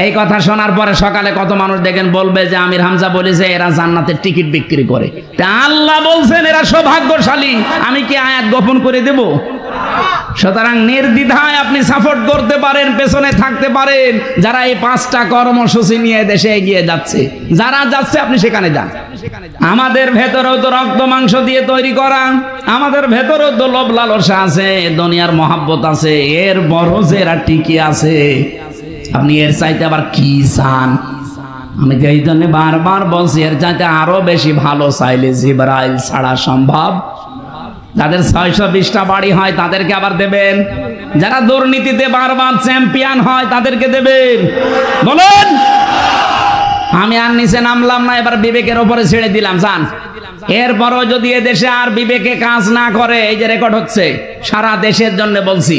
এই কথা শোনার পরে সকালে কত মানুষ দেখেন বলবে যে আমির হামজা বলেছে এরা জান্নাতের টিকিট বিক্রি করে। তা আল্লাহ বলছেন এরা সৌভাগ্যশালী, আমি কি আয়াত গোপন করে দেব? সুতরাং নির্দ্বিধায় আপনি সাপোর্ট করতে পারেন, পেছনে থাকতে পারেন। যারা এই 5টা কর্মসূচি নিয়ে দেশে এগিয়ে যাচ্ছে, যারা যাচ্ছে আপনি সেখানে যান। আমাদের ভেতরেও তো রক্ত মাংস দিয়ে তৈরি করা, আমাদের ভেতরেও তো লোভ লালসা আছে, দুনিয়ার মহাব্বত আছে, এর বড় যে এরা টিকে আছে। আপনি এর চাইতে আবার কি চান? আমি যে এই জন্য বারবার বলছি এর চাইতে আরো বেশি ভালো চাইলে জিবরাইল ছাড়া সম্ভব। যাদের 620টা বাড়ি হয় তাদেরকে আবার দেবেন, যারা দুর্নীতিতে বারবার চ্যাম্পিয়ন হয় তাদেরকে দেবেন। বলুন, আমি আর নিচে নামলাম না, এবার বিবেকের উপরে ছেড়ে দিলাম, যান। এরপরও যদি এদেশে আর বিবেকে কাজ না করে, এই যে রেকর্ড হচ্ছে সারা দেশের জন্য বলছি,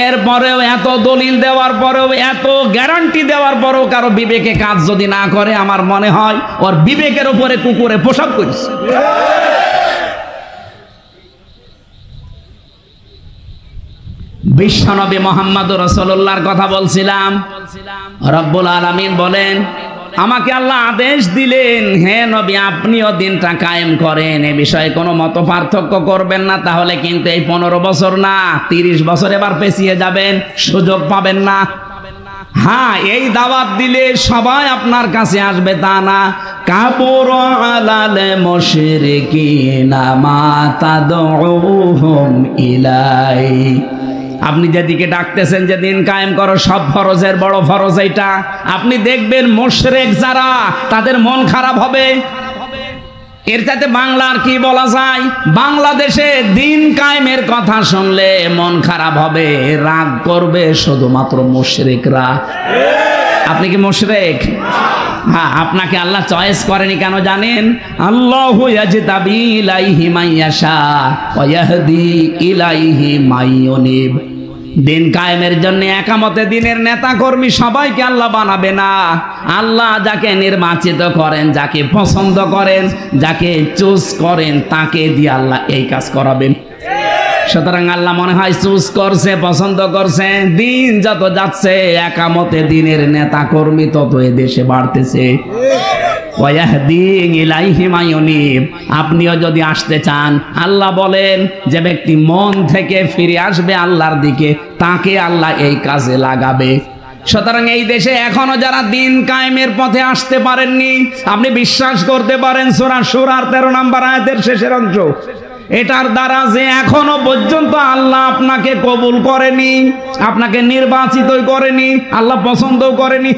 এরপরেও এত দলিল দেওয়ার পরেও, এত গ্যারান্টি দেওয়ার পরেও কারো বিবেকে কাজ যদি না করে, আমার মনে হয় ওর বিবেকের উপরে কুকুরে পোশাক করেছে। বিশ্বনবী মুহাম্মদুর রাসূলুল্লাহর কথা বলছিলাম। রব্বুল আলামিন বলেন, আমাকে আল্লাহ আদেশ দিলেন, হে নবী আপনিও দিনটা কায়েম করেন, এ বিষয়ে কোনো মত পার্থক্য করবেন না, তাহলে কিন্তু এই 15 বছর না 30 বছর এবার পেছিয়ে যাবেন, সুযোগ পাবেন না। হ্যাঁ, এই দাওয়াত দিলে সবাই আপনার কাছে আসবে তা না। কাবুর আলাল মুশরিকিনা মা তাদউহুম ইলাই। আপনি যেদিকে ডাকতেছেন যে দিন কায়েম করো, সব ফরজের বড় ফরজ এইটা, আপনি দেখবেন মুশরিক যারা, তাদের মন খারাপ হবে। এর চাইতে বাংলার কি বলা যায়? বাংলাদেশে দিন কায়েমের কথা শুনলে মন খারাপ হবে, রাগ করবে শুধুমাত্র মুশরিকরা। আপনি কি মুশরিক? হ্যাঁ, আপনাকে আল্লাহ চয়েস করেনি কেন জানেন? আল্লাহু ইয়াজতাবি ইলাইহি মাইয়াশা ওয়া ইয়াহদি ইলাইহি মাইয়ুনিব। দিন কায়েমের জন্য একামতে দিনের নেতা কর্মী সবাইকে আল্লাহ বানাবে না। আল্লাহ যাকে নির্বাচিত করেন, যাকে পছন্দ করেন, যাকে চুজ করেন, তাকে দিয়ে আল্লাহ এই কাজ করাবেন। সুতরাং আল্লাহ মনে হয় চুজ করছে, পছন্দ করছে। দিন যত যাচ্ছে একামতে দিনের নেতা কর্মী তত এ দেশে বাড়তেছে। আপনিও যদি আসতে চান, আল্লাহ বলেন যে ব্যক্তি মন থেকে ফিরে আসবে আল্লাহর দিকে, তাকে আল্লাহ এই কাজে লাগাবে। সুতরাং এই দেশে এখনো যারা দিন কায়েমের পথে আসতে পারেননি, আপনি বিশ্বাস করতে পারেন সূরা শুরার 13 নম্বর আয়াতের শেষের অংশ, এটার দ্বারা যে এখনো পর্যন্ত আল্লাহ আপনাকে কবুল করেনি, আপনাকে নির্বাচিতই করেনি, আল্লাহ পছন্দও করেনি।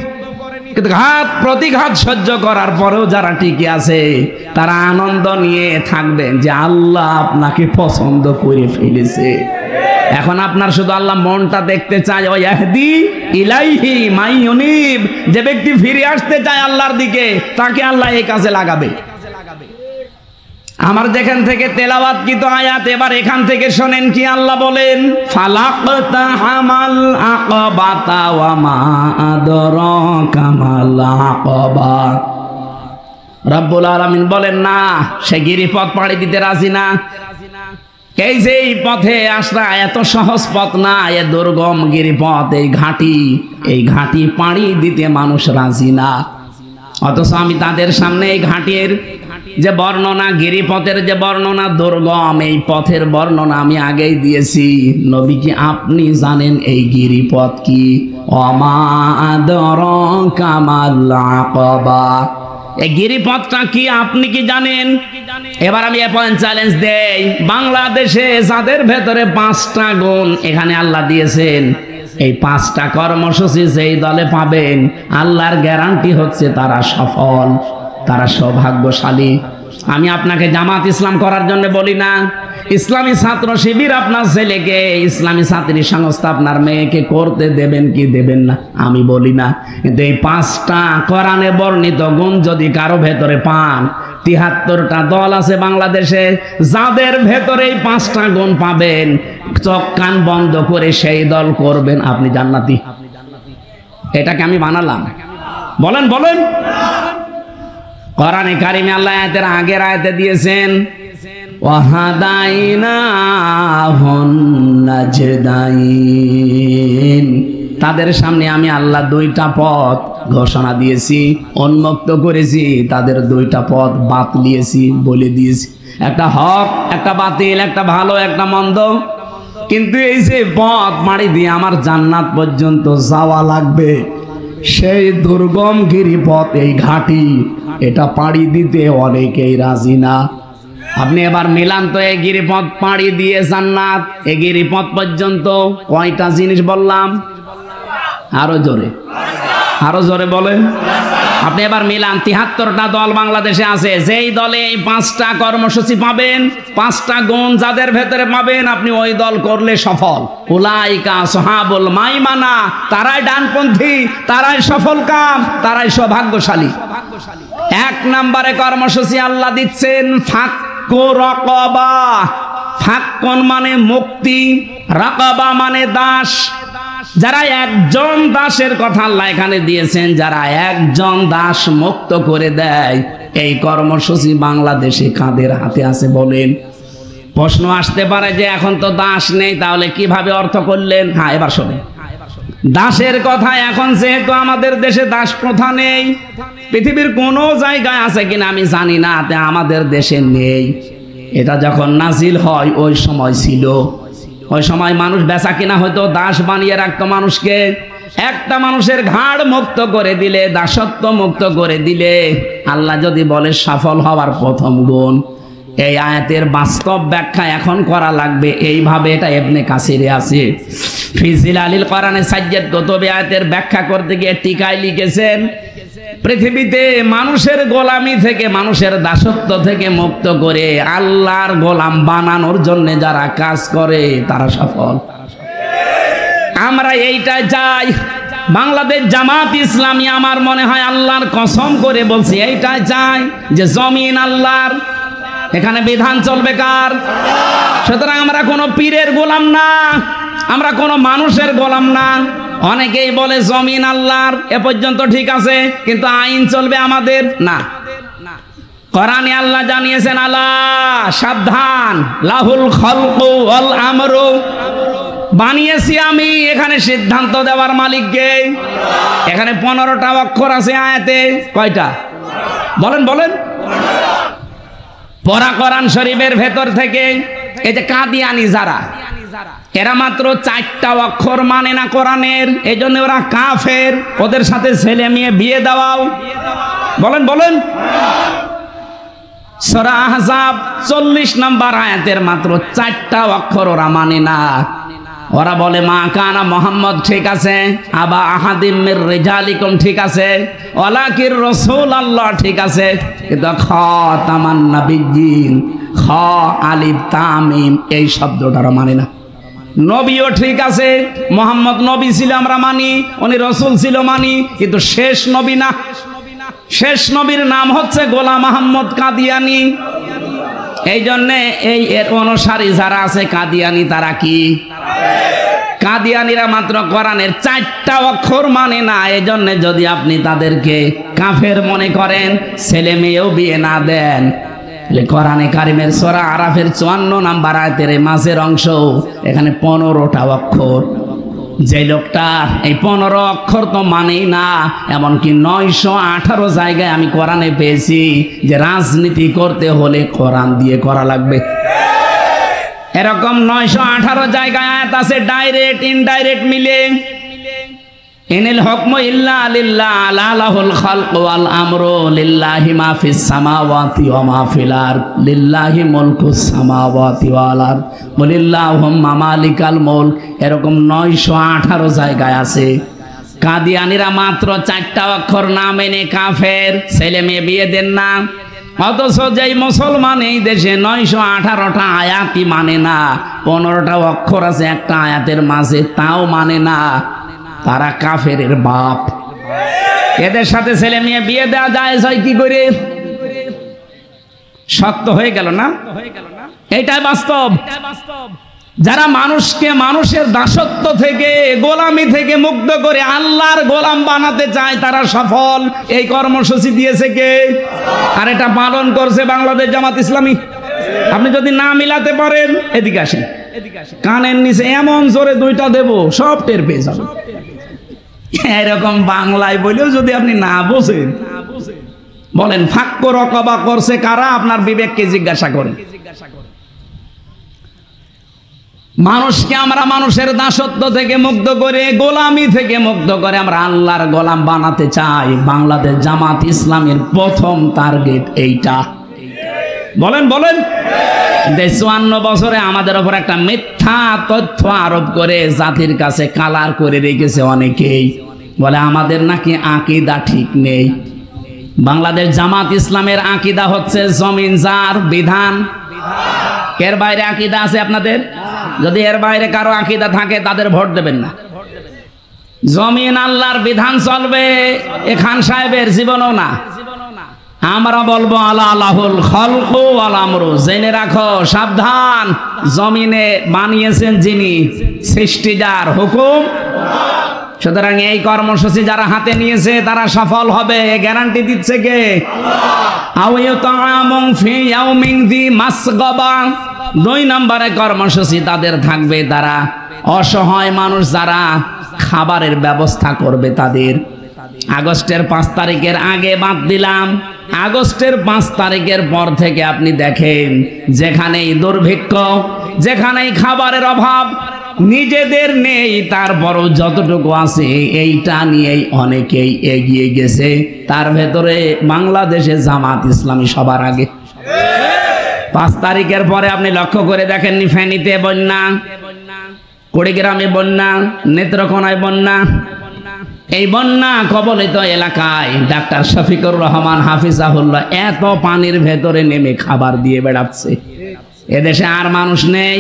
কিন্তু ঘাত প্রতিঘাত সহ্য করার পরেও যারা টিকে আছে, তারা আনন্দ নিয়ে থাকবেন যে আল্লাহ আপনাকে পছন্দ করে ফেলেছে। এখন আপনার শুধু আল্লাহ মনটা দেখতে চায়। ওয়া ইয়াহদি ইলাইহি মাইয়ুনিব, যে ব্যক্তি ফিরে আসতে চায় আল্লাহর দিকে, তাকে আল্লাহ এই কাজে লাগাবে। আমার যেখান থেকে তেলাওয়াতকৃত আয়াত, এবার এখান থেকে শোনেন কি আল্লাহ বলেন। ফালাকতাহামাল আকাবাতা ওয়া মা আদরাকা মাল আকাবা। রব্বুল আলামিন বলেন, না, সে গিরিপথ পাড়ি দিতে রাজি না। এই যে এই পথে আসা এত সহজ পথ না, এ দুর্গম গিরিপথ, এই ঘাটি পাড়ি দিতে মানুষ রাজি না। অথচ আমি তাদের সামনে এই ঘাটির যে বর্ণনা, গিরিপথের যে বর্ণনা, দুর্গম এই পথের বর্ণনা আমি আগেই দিয়েছি। নবী কি আপনি জানেন এই গিরিপথ কি? ওমা আদরাকা মাল আকাবা। এই গিরিপথটা কি আপনি কি জানেন? এবার আমি পয়েন্ট চ্যালেঞ্জ দেই, বাংলাদেশে যাদের ভেতরে 5টা গুণ এখানে আল্লাহ দিয়েছেন, এই 5টা কর্মসূচি যেই দলে পাবেন, আল্লাহর গ্যারান্টি হচ্ছে তারা সফল, তারা সৌভাগ্যশালী। আমি আপনাকে জামাত ইসলাম করার জন্য বলি না, ইসলামী ছাত্র শিবির আপনার ছেলেকে, ইসলামী ছাত্রী সংস্থা আপনার মেয়েকে করতে দেবেন কি দেবেন না আমি বলি না। কিন্তু এই 5টা কোরআনে বর্ণিত গুণ যদি কারো ভেতরে পান, 73টা দল আছে বাংলাদেশে, যাদের ভেতরে এই 5টা গুণ পাবেন, চোখ কান বন্ধ করে সেই দল করবেন, আপনি জান্নাতি। এটাকে আমি বানালাম? বলেন বলেন। কোরআনে কারিমে আল্লাহ আয়াতের আগের আয়াতে দিয়েছেন, ওয়াহাদাইনাহুন নাজদাইন। তাদের সামনে আমি আল্লাহ দুইটা পথ ঘোষণা দিয়েছি, উন্মুক্ত করেছি, তাদের দুইটা পথ বাতলিয়েছি, বলে দিয়েছি, একটা হক একটা বাতিল, একটা ভালো একটা মন্দ। কিন্তু এই যে পথ মাড়ি দিয়ে আমার জান্নাত পর্যন্ত যাওয়া লাগবে, সেই দুর্গম গিরিপথ, এই ঘাটি, এটা পাড়ি দিতে অনেকেই রাজি না। আপনি এবার মিলান তো, এই গিরিপথ পাড়ি দিয়ে জান্নাত, এই গিরিপথ পর্যন্ত কয়টা জিনিস বললাম? আরো জোরে, আরো জোরে বলেন। আপনি এবার মিলান, ৭৩টা দল বাংলাদেশে আছে, যেই দলে এই 5টা কর্মসূচি পাবেন, 5টা গুণ যাদের ভেতরে পাবেন, আপনি ওই দল করলে সফল। উলাইকা আসহাবুল মাইমানা, তারাই ডানপন্থী, তারাই সফল কাম, তারাই সৌভাগ্যশালী। 1 নম্বরে কর্মসূচি আল্লাহ দিচ্ছেন ফাক্কু রাকাবা। ফাক্কুন মানে মুক্তি, রাকাবা মানে দাস। যারা একজন দাসের কথা আল্লাহ এখানে দিয়েছেন, যারা একজন দাস মুক্ত করে দেয়, এই কর্মসূচি বাংলাদেশে কাদের হাতে আছে বলেন? প্রশ্ন আসতে পারে যে এখন তো দাস নেই, তাহলে কিভাবে অর্থ করলেন? হ্যাঁ, এবার শোনেন, দাসের কথা এখন যেহেতু আমাদের দেশে দাস প্রথা নেই, পৃথিবীর কোনো জায়গায় আছে কিনা আমি জানি না, আমাদের দেশে নেই। এটা যখন নাজিল হয় ওই সময় ছিল, ওই সময় মানুষ বেচা কিনা হয়তো, দাস বানিয়ে রাখতো মানুষকে। একটা মানুষের ঘাড় মুক্ত করে দিলে, দাসত্ব মুক্ত করে দিলে, আল্লাহ যদি বলে সফল হওয়ার প্রথম গুণ, এই আয়াতের বাস্তব ব্যাখ্যা এখন করা লাগবে এইভাবে। এটা ইবনে কাসিরে আছে, ফি জিলালিল কোরআনে সাজ্জাদ কুতুবি আয়াতের ব্যাখ্যা করতে গিয়ে টিকায় লিখেছেন, পৃথিবীতে মানুষের গোলামি থেকে, মানুষের দাসত্ব থেকে মুক্ত করে আল্লাহর গোলাম বানানোর জন্য যারা কাজ করে তারা সফল। আমরা এইটা চাই। বাংলাদেশ জামাত ইসলামী আমার মনে হয় আল্লাহর কসম করে বলছি, এইটা চাই যে জমিন আল্লাহর, এখানে বিধান চলবে কার? সুতরাং আমরা কোনো পীরের গোলাম না, আমরা কোনো মানুষের গোলাম না। অনেকেই বলে জমিন আল্লাহর, এ পর্যন্ত ঠিক আছে, কিন্তু আইন চলবে আমাদের না। কোরআনে আল্লাহ জানিয়েছেন, আলা সাবধান, লাহুল খালকু ওয়াল আমরু, বানিয়েছি আমি, এখানে সিদ্ধান্ত দেওয়ার মালিক কে? এখানে 15টা অক্ষর আছে আয়াতে, কয়টা বলেন বলেন? পড়া কোরআন শরীফের ভেতর থেকে। এই যে কাদিয়ানি যারা, এরা মাত্র 4টা অক্ষর মানে না কোরআনের, এই জন্য ওরা কাফের। ওদের সাথে ছেলে মেয়ে বিয়ে দেওয়াও, বলেন বলেন। সূরা আহজাব 40 নম্বর আয়াতের মাত্র 4টা অক্ষর ওরা মানে না। ওরা বলে মা কানা মুহাম্মদ, ঠিক আছে, আবা আহাদিম মির রিজালিকুম, ঠিক আছে, ওয়ালাকির রাসূলুল্লাহ, ঠিক আছে, কিন্তু খাতামান নাবিয়্যিন, খ আলিফ তাম মিম, এই শব্দটা মানে না। নবীও ঠিক আছে, মুহাম্মদ নবী ছিল আমরা মানি, উনি রাসূল ছিল মানি, কিন্তু শেষ নবী না। শেষ নবীর নাম হচ্ছে গোলাম আহমদ কাদিয়ানি। এই জন্যে এই এর অনুসারী যারা আছে কাদিয়ানি, তারা কি? কাদিয়ানিরা মাত্র কোরআনের 4টা অক্ষর মানে না। এই জন্য যদি আপনি তাদেরকে কাফের মনে করেন, ছেলে মেয়েও বিয়ে না দেন, কোরআনে কারিমের সূরা আরাফের 54 নম্বর আয়াতের মাঝের অংশ, এখানে 15টা অক্ষর। যে লোকটা এই 15 অক্ষর তো মানেই না, এমনকি 918 জায়গায় আমি কোরআনে পেয়েছি যে রাজনীতি করতে হলে কোরআন দিয়ে করা লাগবে। এরকম 918 জায়গায় আয়াত আছে, ডাইরেক্ট ইনডাইরেক্ট মিলে। ইনিল হুকমু ইল্লা লিল্লাহ, লাহুল খালকু ওয়াল আমরু, লিল্লাহি মা ফিস সামাওয়াতি ওয়া মা ফিল আরদ, লিল্লাহি মুলকুস সামাওয়াতি ওয়াল আরদ, ওয়ালিল্লাহুম্মা মালিকাল মুলক। এরকম 918 জায়গায় আছে। কাদিয়ানিরা মাত্র 4টা অক্ষর না মেনে কাফের, ছেলে মেয়ে বিয়ে দেন না। অথচ যেই মুসলমান এই দেশে 918টা আয়াতই মানে না, 15টা অক্ষর আছে একটা আয়াতের মাঝে, তাও মানে না, তারা কাফেরের বাপ। এদের সাথে ছেলে মেয়ে বিয়ে দেওয়া যায় কি করে? শক্ত হয়ে গেল না? এইটাই বাস্তব। যারা মানুষকে মানুষের দাসত্ব থেকে, গোলামি থেকে মুক্ত করে আল্লাহর গোলাম বানাতে চায়, তারা সফল। এই কর্মসূচি দিয়েছে কে? আর এটা পালন করছে বাংলাদেশ জামাত ইসলামী। আপনি যদি না মিলাতে পারেন, এদিকে আসেন, কানের নিচে এমন জোরে 2টা দেব, সব টের পেয়ে যাবেন। এরকম বাংলায় বলেও যদি আপনি না বোঝেন, বলেন ফাক্ক রকবা করছে কারা, আপনার বিবেককে জিজ্ঞাসা করেন। মানুষকে আমরা মানুষের দাসত্ব থেকে মুক্ত করে, গোলামি থেকে মুক্ত করে আমরা আল্লাহর গোলাম বানাতে চাই। বাংলাদেশ জামাত ইসলামের প্রথম টার্গেট এইটা। বলেন বলেন। 54 বছরে আমাদের উপর একটা মিথ্যা তথ্য আরোপ করে জাতির কাছে কালার করে রেখেছে অনেকেই, বলে আমাদের নাকি আকীদা ঠিক নেই। বাংলাদেশ জামাত ইসলামের আকীদা হচ্ছে জমিন যার, বিধান। এর বাইরে আকীদা আছে আপনাদের? যদি এর বাইরে কারো আকীদা থাকে তাদের ভোট দেবেন না। জমিন আল্লাহর বিধান চলবে, এ খান সাহেবের জীবনও না। আমরা বলবো আলা আলাহুল খলকু ওয়াল আমরু, জেনে রাখো, সাবধান, জমিনে বানিয়েছেন যিনি, সৃষ্টিজার, হুকুম। সুতরাং এই কর্মসূচি যারা হাতে নিয়েছে তারা সফল হবে, গ্যারান্টি দিচ্ছে কে? আল্লাহ। 2 নম্বরে কর্মসূচি তাদের থাকবে, তারা অসহায় মানুষ যারা খাবারের ব্যবস্থা করবে তাদের। আগস্টের 5 তারিখের আগে বাদ দিলাম, আগস্টের 5 তারিখের পর থেকে আপনি দেখেন যেখানেই দুর্ভিক্ষ, যেখানেই খাবারের অভাব, নিজেদের নেই, তারপরও যতটুকু আছে এইটা নিয়েই অনেকেই এগিয়ে গেছে। তার ভেতরে বাংলাদেশে জামাত ইসলামী সবার আগে। 5 তারিখের পরে আপনি লক্ষ্য করে দেখেননি, ফেনীতে বন্যা, কুড়িগ্রামে বন্যা, নেত্রকোনায় বন্যা। এই বন্যা কবলিত এলাকায় ডাক্তার শফিকুর রহমান হাফিজাহুল্লাহ এত পানির ভেতরে নেমে খাবার দিয়ে বেড়াচ্ছে। এদেশে আর মানুষ নেই।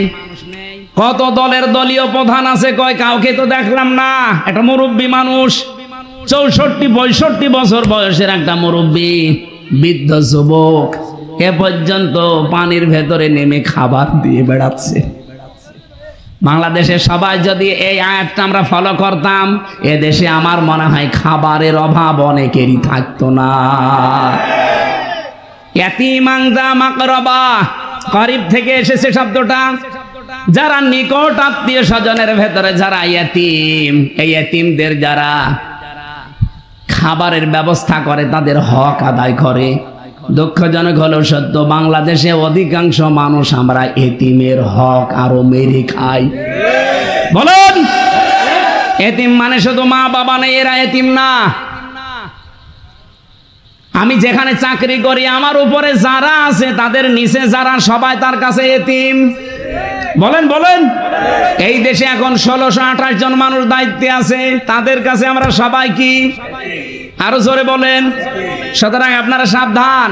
কত দলের দলীয় প্রধান আছে, কয় কাউকে তো দেখলাম না। একটা মুরব্বী মানুষ, 64-65 বছর বয়সের একটা মুরব্বী, বৃদ্ধ যুবক, এ পর্যন্ত পানির ভেতরে নেমে খাবার দিয়ে বেড়াচ্ছে। বাংলাদেশে সবাই যদি এই আয়াতটা আমরা ফলো করতাম, এদেশে আমার মনে হয় খাবারের অভাব অনেকেরই থাকতো না। ইয়াতীমান যা মাকরাবা, করিব থেকে এসেছে শব্দটা। যারা নিকট আত্মীয় স্বজনের ভেতরে যারা ইয়াতীম, এই ইয়াতীমদের যারা খাবারের ব্যবস্থা করে, তাদের হক আদায় করে। দুঃখজনক হলেও সত্য, বাংলাদেশে অধিকাংশ মানুষ আমরা এতিমের হক আরো মেরে খাই। বলুন, এতিম মানে শুধু মা বাবা নেই, এরা এতিম না। আমি যেখানে চাকরি করি, আমার উপরে যারা আছে তাদের নিচে যারা, সবাই তার কাছে এতিম। বলেন বলেন। এই দেশে এখন 1628 জন মানুষ দায়িত্বে আছে, তাদের কাছে আমরা সবাই কি? আরো জোরে বলেন। সুতরাং আপনারা সাবধান।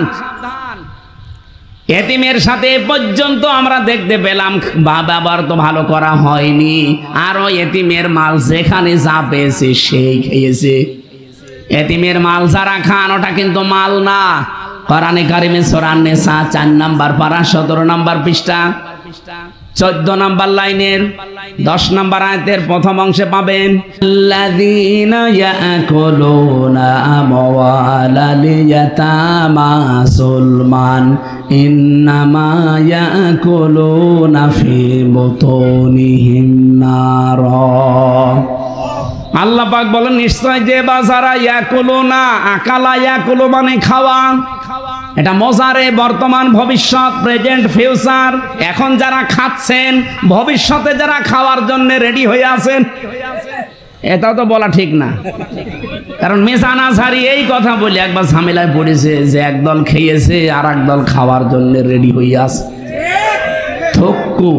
এতিমের সাথে এ পর্যন্ত আমরা দেখতে পেলাম ব্যবহার তো ভালো করা হয়নি, আরো এতিমের মাল যেখানে যা পেয়েছে সেই খেয়েছে। এতিমের মাল যারা খান, ওটা কিন্তু মাল না। কোরআনে কারিমে সূরা নিসা 4 নম্বর পারা 17 নম্বর পৃষ্ঠা 14 নম্বর লাইনের 10 নম্বর আয়াতের প্রথম অংশে পাবেন, আল্লাযীনা ইয়াকুলুনা আমওয়ালাল ইয়াতামা যুলমান ইন্নামা ইয়াকুলুনা ফি বুতুনিহিম নারা। আল্লাহ পাক বলেন, নিশ্চয় যে বাজারা ইয়াকুলুনা, আকালা ইয়াকুলু মানে খাওয়া, এটা মজারে বর্তমান ভবিষ্যৎ, প্রেজেন্ট ফিউচার। এখন যারা খাচ্ছেন, ভবিষ্যতে যারা খাওয়ার জন্য রেডি হয়ে আছেন। এটাও তো বলা ঠিক না, কারণ মেসানা ঝাড়ি এই কথা বলে একবার ঝামেলায় পড়েছে যে একদল খেয়েছে আর একদল খাওয়ার জন্য রেডি হয়ে আছে। থক্কু,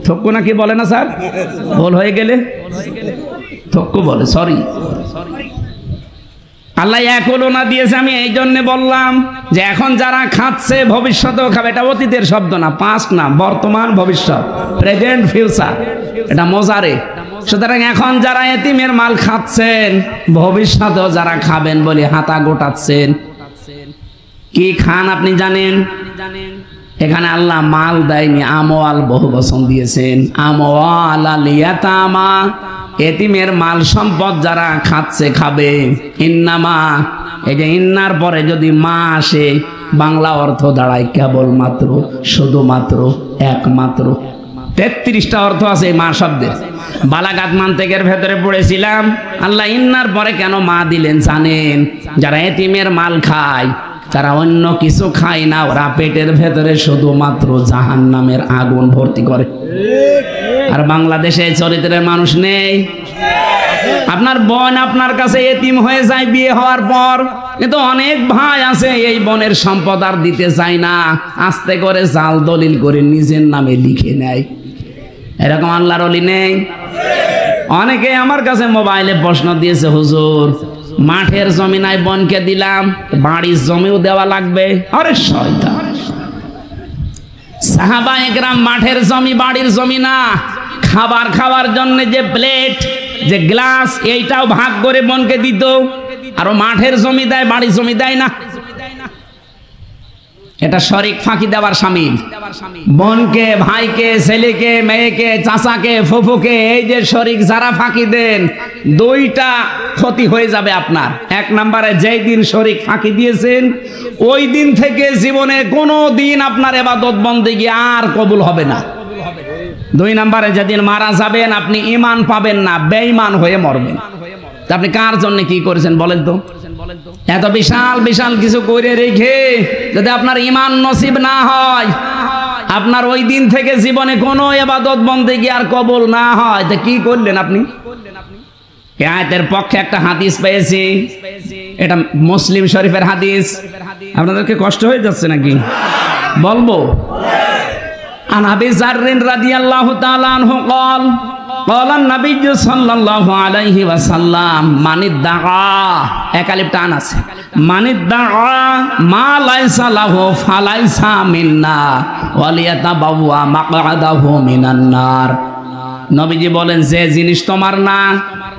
থক্কু নাকি বলে না স্যার? ভুল হয়ে গেলে থক্কু বলে, সরি। আল্লাহ এখনো না দিয়েছে, আমি এই জন্য বললাম যে এখন যারা খাচ্ছে ভবিষ্যতেও খাবে। এটা অতীতের শব্দ না, পাস্ট না, বর্তমান ভবিষ্যৎ, প্রেজেন্ট ফিউচার, এটা মজারে। সুতরাং এখন যারা এতিমের মাল খাচ্ছেন, ভবিষ্যতেও যারা খাবেন বলে হাতা গোটাচ্ছেন। কি খান আপনি জানেন? এখানে আল্লাহ মাল দেয়নি, আমওয়াল বহু বচন দিয়েছেন। আমওয়াল আল ইয়াতামা, এতিমের মাল সম্পদ যারা খাচ্ছে খাবে। ইন্নামা, এই যে ইন্নার পরে যদি মা আসে, বাংলা অর্থ দাঁড়ায় কেবলমাত্র, শুধুমাত্র, একমাত্র। 33টা অর্থ আছে এই মা শব্দের। বালাগাত মান্তেকের ভেতরে পড়েছিলাম, আল্লাহ ইন্নার পরে কেন মা দিলেন জানেন? যারা এতিমের মাল খায় তারা অন্য কিছু খায় না, ওরা পেটের ভেতরে শুধুমাত্র জাহান্নামের আগুন ভর্তি করে। আর বাংলাদেশে চরিত্রের মানুষ নেই। আপনার বোন আপনার কাছে এতিম হয়ে যায় বিয়ে হওয়ার পর, কিন্তু অনেক ভাই আছে এই বোনের সম্পদ আর দিতে চায় না, আস্তে করে জাল দলিল করে নিজের নামে লিখে নেয়। এরকম আল্লাহর ওলি নেই? অনেকে আমার কাছে মোবাইলে প্রশ্ন দিয়েছে, হুজুর মাঠের জমি নাই বোনকে দিলাম, বাড়ির জমিও দেওয়া লাগবে। আরে শয়তান! সাহাবা একরাম মাঠের জমি বাড়ির জমি না, খাবার খাওয়ার জন্য যে প্লেট যে গ্লাস এইটাও ভাগ করে বোনকে দিত, আর মাঠের জমি দেয় বাড়ির জমি দেয় না। এটা শরিক ফাঁকি দেওয়ার শামিল। বোনকে, ভাইকে, ছেলেকে, মেয়েকে, চাচাকে, ফুফুকে, এই যে শরিক যারা ফাঁকি দেন, দুইটা ক্ষতি হয়ে যাবে আপনার। এক নম্বরে যেই দিন শরিক ফাঁকি দিয়েছেন ওই দিন থেকে জীবনে কোনো দিন আপনার ইবাদত বন্দেগী আর কবুল হবে না। দুই নম্বরে যেদিন মারা যাবেন আপনি ঈমান পাবেন না, বেঈমান হয়ে মরবেন। আপনি কার জন্য কি করেছেন বলেন তো? এত বিশাল বিশাল কিছু করে রেখে যদি আপনার ঈমান নসিব না হয়, আপনার ওই দিন থেকে জীবনে কোনো ইবাদত বন্দেগী আর কবুল না হয়, তা কি করলেন আপনি? এই আয়াতের পক্ষে একটা হাদিস পেয়েছি, এটা মুসলিম শরীফের হাদিস। আপনাদেরকে কষ্ট হয়ে যাচ্ছে নাকি বলবো? عن أبي ذر رضي الله تعالى عنه قال قال النبي صلى الله عليه وسلم من ادعى একালিপ টান আছে, من ادعى ما ليس له فليس منا وليتبوأ مقعده من النار। নবীজি বলেন, যে জিনিস তোমার না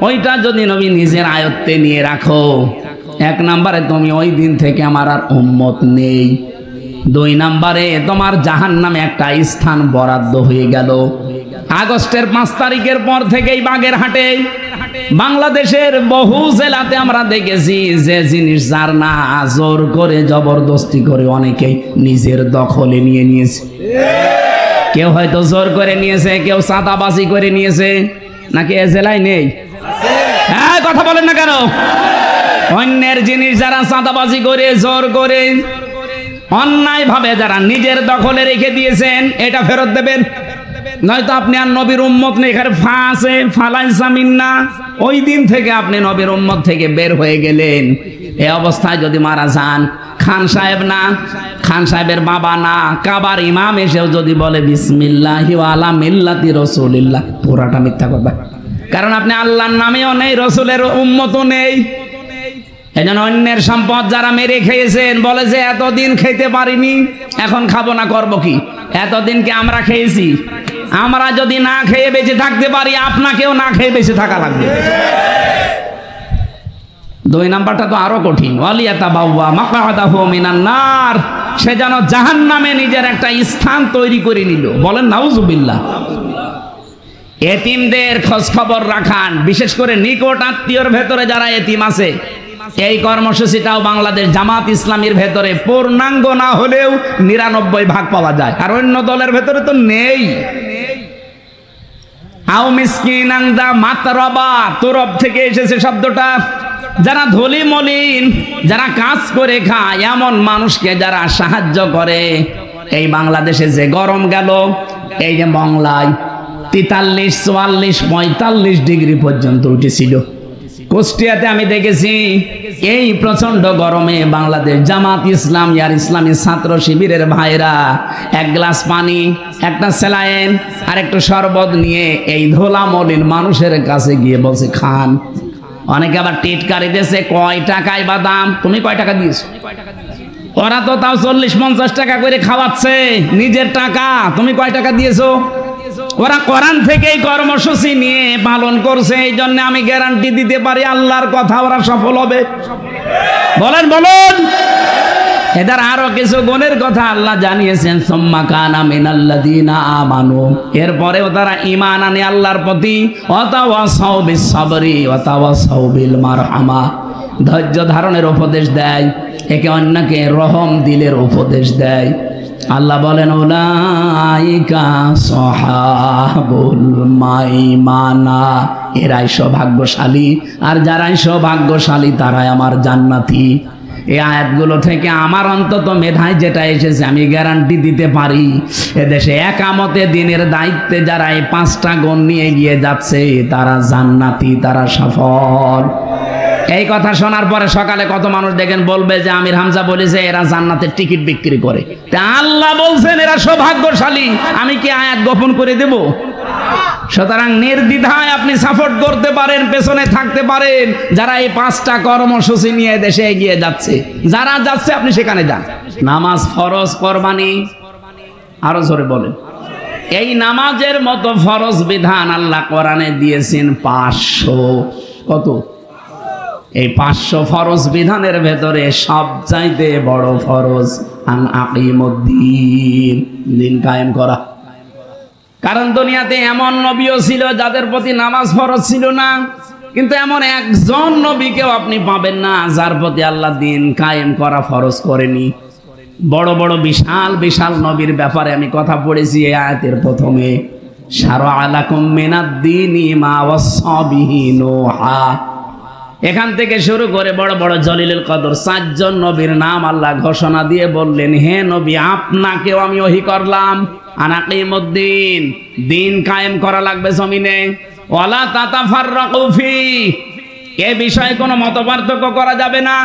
ওইটা যদি নবী নিজের আয়ত্তে নিয়ে রাখো, এক নম্বরে তুমি ওই দিন থেকে আমার আর উম্মত নেই, দুই নম্বরে তোমার জাহান্নামে একটা স্থান বরাদ্দ হয়ে গেল। আগস্টের 5 তারিখের পর থেকেই বাগেরহাটে বাংলাদেশের বহু জেলাতে আমরা দেখেছি যে জিনিস যার না জোর করে জবরদস্তি করে অনেকেই নিজের দখলে নিয়ে নিয়েছে। কেউ হয়তো জোর করে নিয়েছে, কেউ চাঁদাবাজি করে নিয়েছে। নাকি এ জেলায় নেই? হ্যাঁ, কথা বলেন না কেন? অন্যের জিনিস যারা চাঁদাবাজি করে, জোর করে, অন্যায় ভাবে যারা নিজের দখলে রেখে দিয়েছেন, এটা ফেরত দেবেন, নয়তো আপনি আর নবীর উম্মত নেই। এখানে ফা আছে, ফালাইসা মিন্না, ওই দিন থেকে আপনি নবীর উম্মত থেকে বের হয়ে গেলেন। এই অবস্থায় যদি মারা যান, খান সাহেব না, খান সাহেবের বাবা না, কাবার ইমাম এসেও যদি বলে বিসমিল্লাহি ওয়া আলা মিল্লাতি রাসূলিল্লাহ, পুরাটা মিথ্যা কথা। কারণ আপনি আল্লাহর নামেও নেই, রসুলের উম্মতও নেই। এজন্য অন্যের সম্পদ যারা মেরে খেয়েছেন বলে যে এতদিন খেতে পারিনি, এখন খাবো না, করবো কি? এতদিনকে আমরা খেয়েছি, আমরা যদি না খেয়ে বেঁচে থাকতে পারি, আপনাকেও না খেয়ে বেঁচে থাকা লাগবে। দুই নাম্বারটা তো আরো কঠিন, ওয়ালিয়াতাবাওয়া মাকআদাহু মিনান নার, সে যেন জাহান্নামে নিজের একটা স্থান তৈরি করে নিল। বলেন নাউজুবিল্লাহ। এতিমদের খোঁজ খবর রাখান, বিশেষ করে নিকট আত্মীয়র ভেতরে যারা এতিম আছে। এই কর্মসূচিটাও বাংলাদেশ জামাত ইসলামীর ভেতরে পূর্ণাঙ্গ না হলেও 99% পাওয়া যায়, আর অন্য দলের ভেতরে তো নেই। আও মিসকিনান দা মাতরাবা, তরফ থেকে এসেছে শব্দটা। যারা ধলি মলিন, যারা কাজ করে খায়, এমন মানুষকে যারা সাহায্য করে। এই বাংলাদেশে যে গরম গেল, এই যে মংলায় 43, 44, 45 ডিগ্রি পর্যন্ত উঠেছিল। কুষ্টিয়াতে আমি দেখেছি এই প্রচন্ড গরমে বাংলাদেশ জামাত ইসলামী আর ইসলামী ছাত্র শিবিরের ভাইরা এক গ্লাস পানি, একটা স্যালাইন আর একটু শরবত নিয়ে এই ধোলা মলিন মানুষের কাছে গিয়ে বলছে খান। অনেকে আবার টিটকারি দিয়েছে, কয় টাকায় বা দাম, তুমি কয় টাকা দিয়েছো? ওরা তো তাও 40-50 টাকা করে খাওয়াচ্ছে, নিজের টাকা, তুমি কয় টাকা দিয়েছো? ওরা কোরআন থেকেই কর্মসূচি নিয়ে পালন করছে। এই জন্য আমি গ্যারান্টি দিতে পারি আল্লাহর কথা ওরা সফল হবে। বলেন বলুন। এদের আরো কিছু গুণের কথা আল্লাহ জানিয়েছেন, সুম্মা কানা মিনাল্লাযীনা আমানু, এরপরেও তারা ঈমান আনে আল্লাহর প্রতি, ওয়াতাওয়াসাউ বিস-সাবরি ওয়াতাওয়াসাউ বিল মারহামা, ধৈর্য ধারণের উপদেশ দেয়, একে অন্যকে রহম দিলের উপদেশ দেয়। আল্লাহ বলেন উলাইকা সাহাবুল মাইমানা, এরাই সৌভাগ্যশালী, আর যারাই সৌভাগ্যশালী তারাই আমার জান্নাতি। এই আয়াতগুলো থেকে আমার অন্তত মেধায় যেটা এসেছে আমি গ্যারান্টি দিতে পারি, এদেশে একামতে দিনের দায়িত্বে যারা এই 5টা গুণ নিয়ে গিয়ে যাচ্ছে তারা জান্নাতি, তারা সফল। এই কথা শোনার পরে সকালে কত মানুষ দেখেন বলবে যে আমির হামজা বলেছে এরা জান্নাতের টিকিট বিক্রি করে। তা আল্লাহ বলছেন এরা সৌভাগ্যশালী, আমি কি আয়াত গোপন করে দেব? সুতরাং নির্দ্বিধায় আপনি সাপোর্ট করতে পারেন, পেছনে থাকতে পারেন যারা এই 5টা কর্মসূচি নিয়ে দেশে এগিয়ে যাচ্ছে। যারা যাচ্ছে আপনি সেখানে যান। নামাজ ফরজ, কোরবানি, আরো জোরে বলেন। এই নামাজের মতো ফরজ বিধান আল্লাহ কোরআনে দিয়েছেন 500। কত? এই 500 ফরজ বিধানের ভেতরে সবচাইতে বড় ফরজ আন আকিমুদ্দিন, দিন কায়েম করা। কারণ দুনিয়াতে এমন নবীও ছিল যাদের প্রতি নামাজ ফরজ ছিল না, কিন্তু এমন একজন নবীকেও আপনি পাবেন না যার প্রতি আল্লাহ দিন কায়েম করা ফরজ করেনি। বড় বড় বিশাল বিশাল নবীর ব্যাপারে আমি কথা পড়েছি এই আয়াতের প্রথমে, শারআ লাকুম মিনাদ-দীনি মা ওয়াসা বিহি নূহা। এখান থেকে শুরু করে বড় বড় জলিলুল কদর 4 জন নবীর নাম আল্লাহ ঘোষণা দিয়ে বললেন, হে নবী আপনাকেও আমি ওহী করলাম আনাকিমুদ্দিন, দিন কায়েম করা লাগবে জমিনে। ওয়ালা তাতাফাররাকু ফি, এ বিষয়ে কোনো মতপার্থক্য করা যাবে না।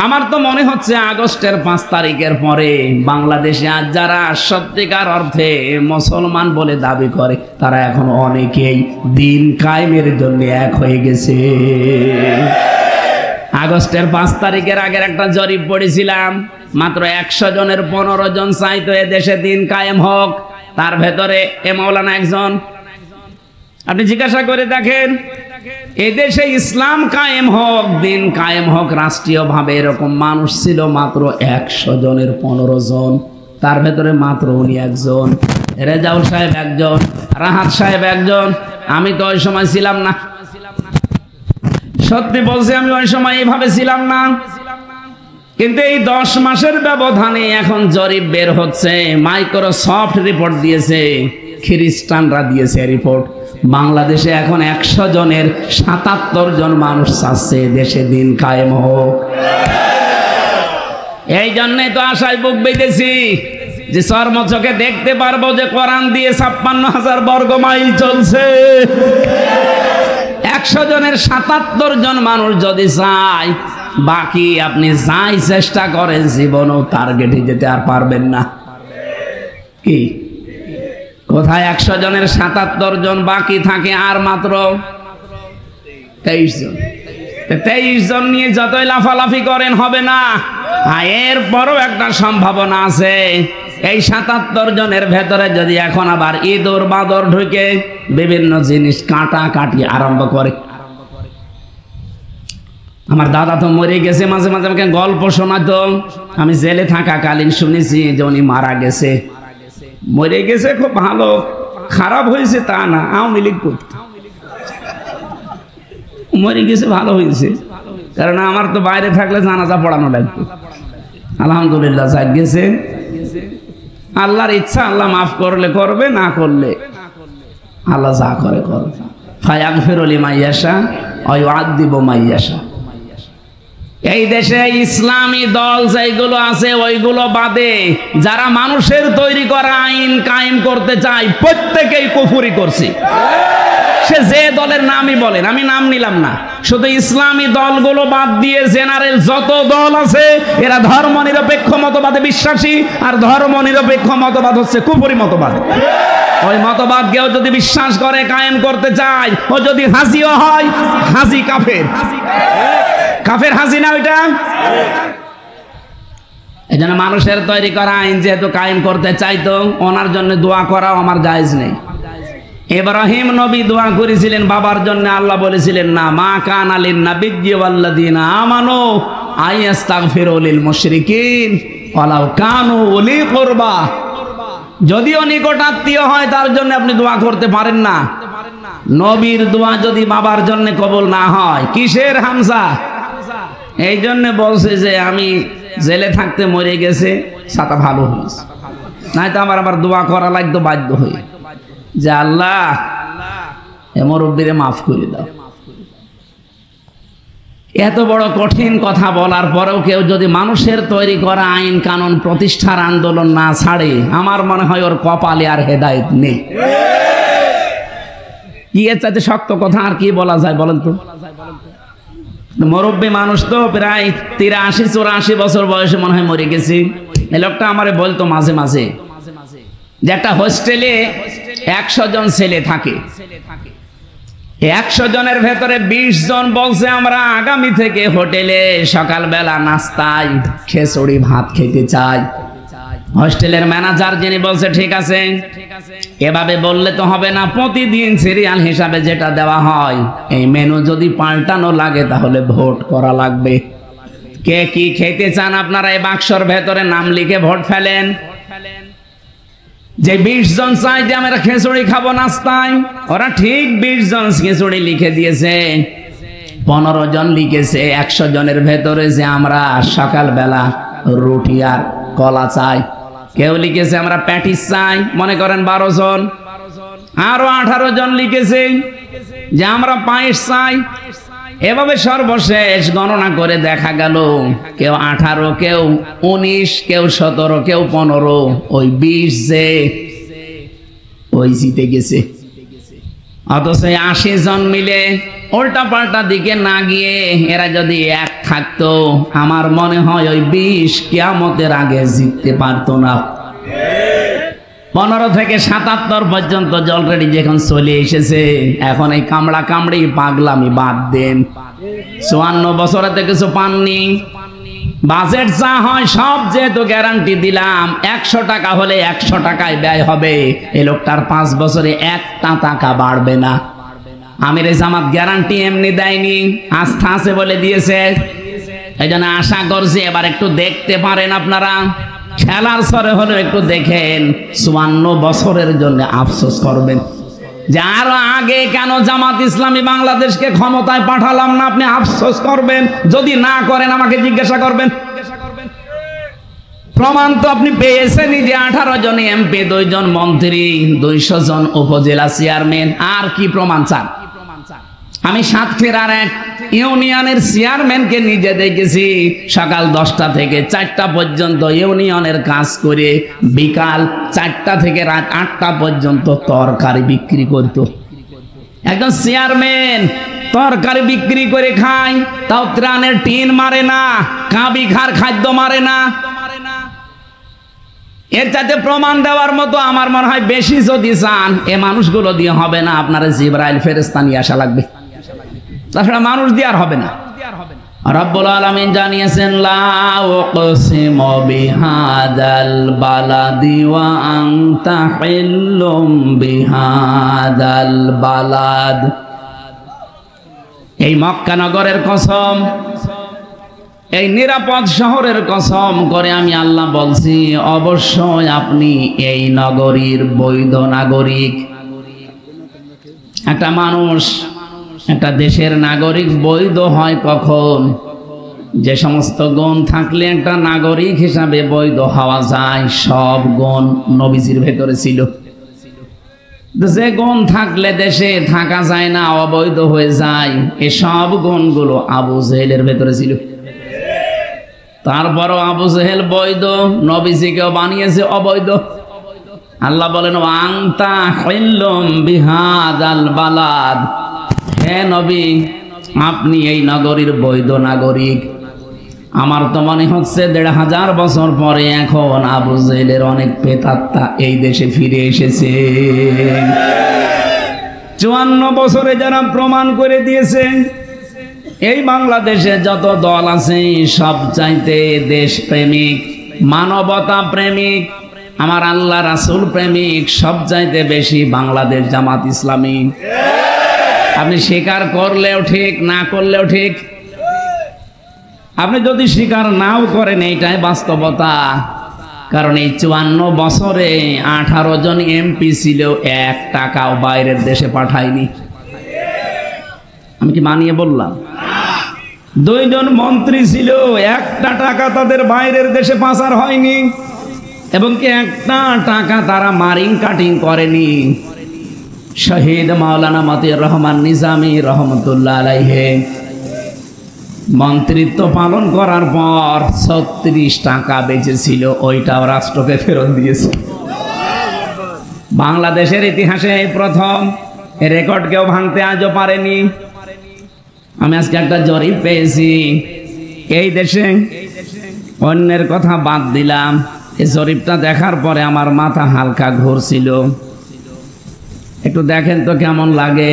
আমার তো মনে হচ্ছে আগস্টের 5 তারিখের পরে বাংলাদেশে আজ যারা সত্যিকার অর্থে মুসলমান বলে দাবি করে তারা এখন অনেকেই দিন কায়েমের জন্য এক হয়ে গেছে। আগস্টের 5 তারিখের আগের একটা জরিপ পড়েছিলাম, মাত্র 100 জনের 15 জন চাইতো এ দেশে দিন কায়েম হোক, তার ভেতরে এ মাওলানা একজন। আপনি জিজ্ঞাসা করে দেখেন এদেশে ইসলাম কায়েম হোক, দিন কায়েম হোক রাষ্ট্রীয়ভাবে, এরকম মানুষ ছিল মাত্র 100 জনের 15 জন, তার ভেতরে মাত্র উনি একজন। রেজাউল সাহেব একজন, রাহাত সাহেব একজন। আমি তো ওই সময় ছিলাম না, সত্যি বলছি আমি ওই সময় এইভাবে ছিলাম না। কিন্তু এই 10 মাসের ব্যবধানে এখন জরিপ বের হচ্ছে, মাইক্রোসফট রিপোর্ট দিয়েছে, খ্রিস্টানরা দিয়েছে রিপোর্ট, বাংলাদেশে এখন 100 জনের 77 জন মানুষ চাচ্ছে দেশে দিন কায়েম হোক। এই জন্যই তো আশায় বুক বেঁধেছি যে চর্ম চোখে দেখতে পারবো যে কোরআন দিয়ে 56,000 বর্গ মাইল চলছে। 100 জনের 77 জন মানুষ যদি চায়, বাকি আপনি যাই চেষ্টা করেন জীবনেও টার্গেটে যেতে আর পারবেন না। কি কোথায় 100 জনের 77 জন বাকি থাকে আর মাত্র 23 জন। 23 জন নিয়ে যতই লাফালাফি করেন হবে না। এরপরও একটা সম্ভাবনা আছে, এই 77 জনের ভেতরে যদি এখন আবার ইঁদুর বাদর ঢুকে বিভিন্ন জিনিস কাটাকাটি আরম্ভ করে। আমার দাদা তো মরে গেছে, মাঝে মাঝে আমাকে গল্প শোনাতো, আমি জেলে থাকাকালীন শুনেছি যে উনি মারা গেছে। মরে গেছে খুব ভালো, খারাপ হয়েছে তা না, আওয়ামী লীগ করত, মরে গেছে ভালো হয়েছে, কারণ আমার তো বাইরে থাকলে জানাজা পড়ানো লাগতো। আলহামদুলিল্লাহ যাক গেছে, আল্লাহর ইচ্ছা, আল্লাহ মাফ করলে করবে, না করলে আল্লাহ যা করে করবে। ফায়াগফিরু লিমান ইয়াশা ওয়া ইউআযযিবু মান ইয়াশা। এই দেশে ইসলামী দল যেগুলো আছে ওইগুলো বাদে যারা মানুষের তৈরি করা আইন কায়েম করতে চায় প্রত্যেকেই কুফরি করছে। সে যে দলের নামই বলেন, আমি নাম নিলাম না, শুধু ইসলামী দলগুলো বাদ দিয়ে জেনারেল যত দল আছে এরা ধর্ম নিরপেক্ষ মতবাদে বিশ্বাসী, আর ধর্ম নিরপেক্ষ মতবাদ হচ্ছে কুফরি মতবাদ। ওই মতবাদ কেউ যদি বিশ্বাস করে কায়েম করতে চায়, ও যদি হাজিও হয়, হাজি কাফের, কাফের হাজি না ওইটা। এই জন্য মানুষের তৈরি করা আইন যেহেতু কায়েম করতে চাইতো, ওনার জন্য দোয়া করাও আমার জায়েজ নেই। ইব্রাহিম নবী দোয়া করেছিলেন বাবার জন্য, আল্লাহ বলেছিলেন না, মা কানা লিন নাবিয়্যি ওয়াল্লাযীনা আমানু আইয়াস্তাগফিরু লিল মুশরিকিন ওয়ালাউ কানু উলি কুরবা। যদিও নিকট আত্মীয় হয় তার জন্য আপনি দোয়া করতে পারেন না। নবীর দোয়া যদি বাবার জন্য কবুল না হয়, কিসের হামজা? এই জন্য বলছে যে আমি জেলে থাকতে মরে গেছে, সাতা ভালো হয়েছে। নাই তো আমার দোয়া করা লাগতো বাধ্য হয়ে, যে আল্লাহ এ মুরব্বিরে মাফ করে দাও। এত বড় কঠিন কথা বলার পরেও কেউ যদি মানুষের তৈরি করা আইন কানুন প্রতিষ্ঠার আন্দোলন না ছাড়ে, আমার মনে হয় ওর কপালে আর হেদায়েত নেই। কি এর চাইতে শক্ত কথা আর কি বলা যায় বলেন তো? মুরব্বী মানুষ তো প্রায় 83-84 বছর বয়সে মনে হয় মরে গেছে। এই লোকটা আমারে বলতো মাঝে মাঝে যে একটা হোস্টেলে 100 জন ছেলে থাকে, 100 জনের ভেতরে 20 জন বলছে আমরা আগামী থেকে হোটেলে সকালবেলা নাস্তায় খিচুড়ি ভাত খেতে চাই। হোস্টেলের ম্যানেজার যিনি বলছে ঠিক আছে, এভাবে বললে তো হবে না, প্রতিদিন সিরিয়াল হিসাবে যেটা দেওয়া হয় এই মেনু যদি পাল্টানো লাগে তাহলে ভোট করা লাগবে। কে কি খেতে চান আপনারা এই বাক্সর ভেতরে নাম লিখে ভোট ফেলেন। যে 20 জন চাই যে আমরা খিচুড়ি খাবো নাস্তায়, ওরা ঠিক 20 জন খিচুড়ি লিখে দিয়েছে। 15 জন লিখেছে 100 জনের ভেতরে যে আমরা সকালবেলা রুটি আর কলা চাই। কেউ লিখেছে আমরা প্যাটিস চাই, মনে করেন 12 জন। আরো 18 জন লিখেছে যে আমরা পায়েস চাই। এভাবে সর্বশেষ গণনা করে দেখা গেল কেউ 18, কেউ 19, কেউ 17, কেউ 15, ওই 20 যে ওই জিতে গেছে। অথচ 80 জন মিলে উল্টা পাল্টা দিকে না গিয়ে এরা যদি এক থাকতো, আমার মনে হয় ওই 20 কিয়ামতের আগে জিততে পারতো না। 15 থেকে 77 পর্যন্ত অলরেডি যখন চলে এসেছে, এখন এই কামড়া কামড়ি পাগলামি বাদ দেন। 54 বছরেতে কিছু পাননি। বাজেট যা হয় সব যেহেতু গ্যারান্টি দিলাম, 100 টাকা হলে 100 টাকায় ব্যয় হবে। এই লোকটার 5 বছরে 1টা টাকা বাড়বে না। আমির জামাত গ্যারান্টি এমনি দেয়নি, আস্থা আছে বলে দিয়েছে। এই জন্য আশা করছি এবার একটু দেখতে পারেন আপনারা, খেলার সরে হলেও একটু দেখেন। 54 বছরের জন্য আফসোস করবেন যে আরো আগে কেন জামাত ইসলামী বাংলাদেশকে ক্ষমতায় পাঠালাম না, আপনি আফসোস করবেন। যদি না করেন আমাকে জিজ্ঞাসা করবেন। প্রমাণ তো আপনি পেয়েছেনই যে 18 জন এমপি, 2 জন মন্ত্রী, 200 জন উপজেলা চেয়ারম্যান। আর কি প্রমাণ চান? আমি সাতক্ষীরার এক ইউনিয়নের চেয়ারম্যানকে নিজে দেখেছি, সকাল 10টা থেকে 4টা পর্যন্ত ইউনিয়নের কাজ করে বিকাল 4টা থেকে রাত 8টা পর্যন্ত তরকারি বিক্রি করত। একজন চেয়ারম্যান তরকারি বিক্রি করে খায়, তাও ত্রাণের টিন মারে না, কাবি খার খাদ্য মারে না। এর চাইতে প্রমাণ দেওয়ার মতো আমার মনে হয় বেশি যদি চান, এ মানুষগুলো দিয়ে হবে না, আপনারা জিবরাইল ফেরেশতা নিয়ে আসা লাগবে, তাছাড়া মানুষ দিয়ে আর হবে না। রব্বুল আলামিন জানিয়েছেন লা উকসিমু বিহাদাল বালাদি ওয়া আনতা হিল্লুম বিহাদাল বালাদ। এই মক্কা নগরের কসম, এই নিরাপদ শহরের কসম করে আমি আল্লাহ বলছি, অবশ্যই আপনি এই নগরীর বৈধ নাগরিক। একটা মানুষ, একটা দেশের নাগরিক বৈধ হয় কখন? যে সমস্ত গুণ থাকলে একটা নাগরিক হিসাবে বৈধ হওয়া যায়, সব গুণ নবীজির ভেতরে ছিল। যে গুণ থাকলে দেশে থাকা যায় না, অবৈধ হয়ে যায়, এই সব গুণগুলো আবু জেহেলের ভেতরে ছিল। তারপরও আবু জেহেল বৈধ, নবীজিকেও বানিয়েছে অবৈধ। আল্লাহ বলেন আনতা হিল্লুম বিহাদাল বালাদ, হে নবী আপনি এই নগরীর বৈধ নাগরিক। আমার তো মনে হচ্ছে 1500 বছর পরে এখন আবু জেহেলের অনেক প্রেতাত্মা এই দেশে ফিরে এসেছে। 54 বছরে যারা প্রমাণ করে দিয়েছে এই বাংলাদেশে যত দল আছে সব চাইতে দেশ প্রেমিক, মানবতা প্রেমিক, আমার আল্লাহ রাসূল প্রেমিক সব চাইতে বেশি বাংলাদেশ জামাত ইসলামী। আপনি স্বীকার করলেও ঠিক, না করলেও ঠিক। আপনি যদি স্বীকার নাও করেন এইটাই বাস্তবতা, কারণ এই 54 বছরে 18 জন এমপি ছিল, 1 টাকাও বাইরের দেশে পাঠায়নি। আমি কি মানিয়ে বললাম? 2 জন মন্ত্রী ছিল, 1টা টাকা তাদের বাইরের দেশে পাচার হয়নি। এবং কি একটা টাকা তারা মারিং কাটিং করেনি। শহীদ মাওলানা মতিউর রহমান নিজামী রহমতুল্লাহ আলাইহি মন্ত্রিত্ব পালন করার পর 36 টাকা বেঁচেছিল, ওইটাও রাষ্ট্রকে ফেরত দিয়েছে। বাংলাদেশের ইতিহাসে এই প্রথম, এই রেকর্ড কেউ ভাঙতে আজও পারেনি। আমি আজকে একটা জরিপ পেয়েছি, এই দেশে অন্যের কথা বাদ দিলাম, এই জরিপটা দেখার পরে আমার মাথা হালকা ঘুরছিল। একটু দেখেন তো কেমন লাগে।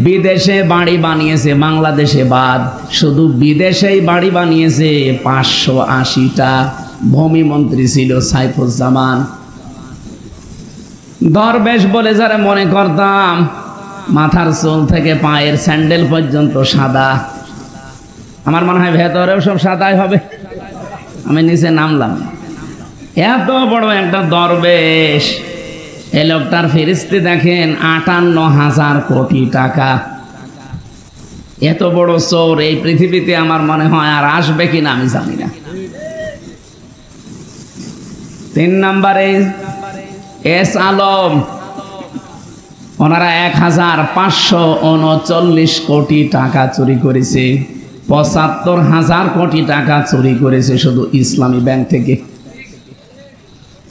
বিদেশে বাড়ি বানিয়েছে, বাংলাদেশে বাদ, শুধু বিদেশেই বাড়ি বানিয়েছে 580টা। ভূমি মন্ত্রী ছিল সাইফুজ্জামান। দরবেশ বলে যারা মনে করতাম, মাথার চুল থেকে পায়ের স্যান্ডেল পর্যন্ত সাদা। আমার মনে হয় ভেতরেও সব সাদাই হবে। আমি নিচে নামলাম, এত বড় একটা দরবেশ, এই লোকটার ফেরেশতা দেখেন 58,000 কোটি টাকা। এত বড় চোর এই পৃথিবীতে আমার মনে হয় আর আসবে কিনা আমি জানি না। 3 নম্বরে এস আলম, ওনারা 1539 কোটি টাকা চুরি করেছে। 75,000 কোটি টাকা চুরি করেছে শুধু ইসলামী ব্যাংক থেকে।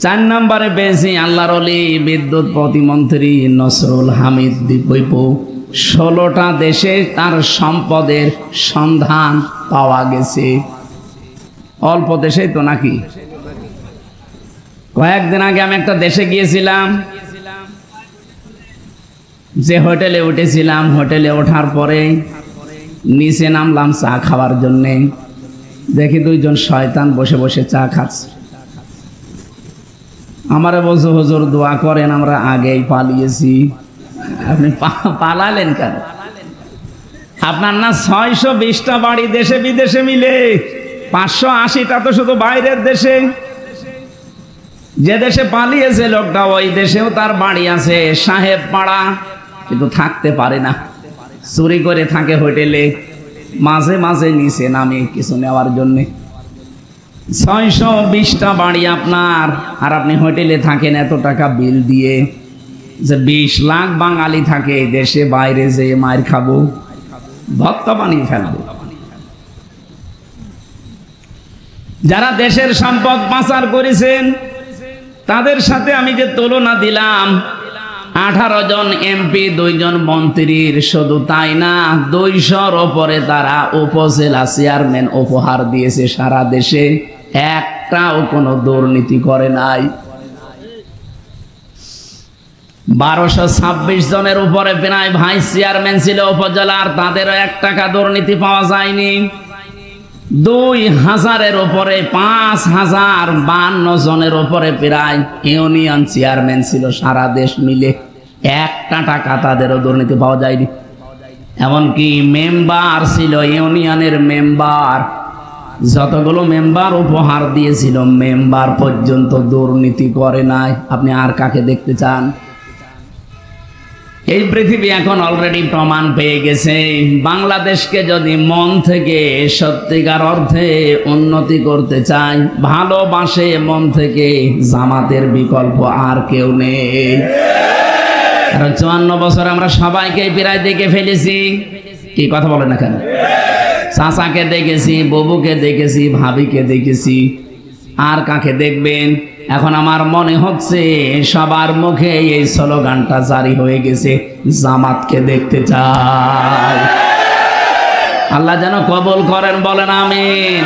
4 নম্বরে পেয়েছি আল্লাহর ওলি বিদ্যুৎ প্রতিমন্ত্রী নসরুল হামিদ দীপু। 16টা দেশে তার সম্পদের সন্ধান পাওয়া গেছে। অল্প দেশেই তো নাকি। কয়েকদিন আগে আমি একটা দেশে গিয়েছিলাম, যে হোটেলে উঠেছিলাম, হোটেলে ওঠার পরে নিচে নামলাম চা খাওয়ার জন্যে। দেখি 2 জন শয়তান বসে বসে চা খাচ্ছে। আমারে বলছে, হুজুর দোয়া করেন, আমরা আগেই পালিয়েছি। আপনি পালালেন কেন? আপনার না 620টা বাড়ি দেশে বিদেশে মিলে, 580টা তো শুধু বাইরের দেশে। যে দেশে পালিয়েছে লোকটা, ওই দেশেও তার বাড়ি আছে সাহেব পাড়া, কিন্তু থাকতে পারে না, চুরি করে থাকে হোটেলে। মাঝে মাঝে নিচে নামে কিছু নেওয়ার জন্যে। 620টা বাড়ি আপনার, আর আপনি হোটেলে থাকেন এত টাকা বিল দিয়ে। যে 20 লাখ বাঙালি থাকে দেশে, বাইরে যে মায়ের খাবো, ভত্তা বানিয়ে ফেলবো। যারা দেশের সম্পদ পাচার করেছেন তাদের সাথে আমি যে তুলনা দিলাম, 18 জন এমপি, 2 জন মন্ত্রীর, শুধু তাই না 200-র ওপরে তারা উপজেলা চেয়ারম্যান উপহার দিয়েছে। সারা দেশে একটাও কোনো দুর্নীতি করে নাই। 1226 জনের উপরে প্রায় ভাইস চেয়ারম্যান ছিল উপজেলার, তাদেরও 1 টাকা দুর্নীতি পাওয়া যায়নি। 2000-এর উপরে 5052 জনের উপরে প্রায় ইউনিয়ন চেয়ারম্যান ছিল সারা দেশ মিলে, 1 টাকা তাদেরও দুর্নীতি পাওয়া যায়নি। এমনকি মেম্বার ছিল, ইউনিয়নের মেম্বার, যতগুলো মেম্বার উপহার দিয়েছিল মেম্বার পর্যন্ত দুর্নীতি করে নাই। আপনি আর কাকে দেখতে চান? এই পৃথিবী এখন অলরেডি প্রমাণ পেয়ে গেছে, বাংলাদেশকে যদি মন থেকে সত্যিকার অর্থে উন্নতি করতে চাই, ভালোবাসে মন থেকে, জামাতের বিকল্প আর কেউ নেই। কারণ 54 বছর আমরা সবাইকে প্রায় দেখে ফেলেছি। কি কথা বলেন না কেন? চাচাকে দেখেছি, ববুকে দেখেছি, ভাবিকে দেখেছি, আর কাকে দেখবেন? এখন আমার মনে হচ্ছে সবার মুখে এই স্লোগানটা জারি হয়ে গেছে, জামাতকে দেখতে চাই। আল্লাহ যেন কবুল করেন, বলেন আমিন।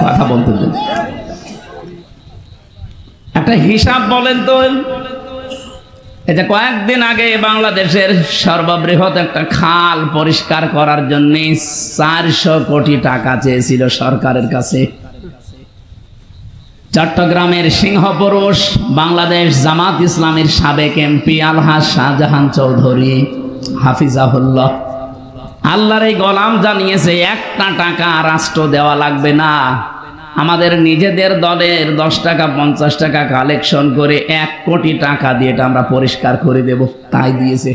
কথা বলতে দেন, একটা হিসাব বলেন তো। এটা কয়েকদিন আগে বাংলাদেশের সর্ববৃহৎ একটা খাল পরিষ্কার করার জন্য 400 কোটি টাকা চেয়েছিল সরকারের কাছে। চট্টগ্রামের সিংহপুরুষ বাংলাদেশ জামাত ইসলামের সাবেক এমপি আলহাজ শাহজাহান চৌধুরী হাফিজাহুল্লাহ, আল্লাহর এই গোলাম জানিয়েছে 1 টাকা রাষ্ট্র দেওয়া লাগবে না, আমাদের নিজেদের দলের 10 টাকা 50 টাকা কালেকশন করে 1 কোটি টাকা দিয়ে এটা আমরা পরিষ্কার করে দেব। তাই দিয়েছে।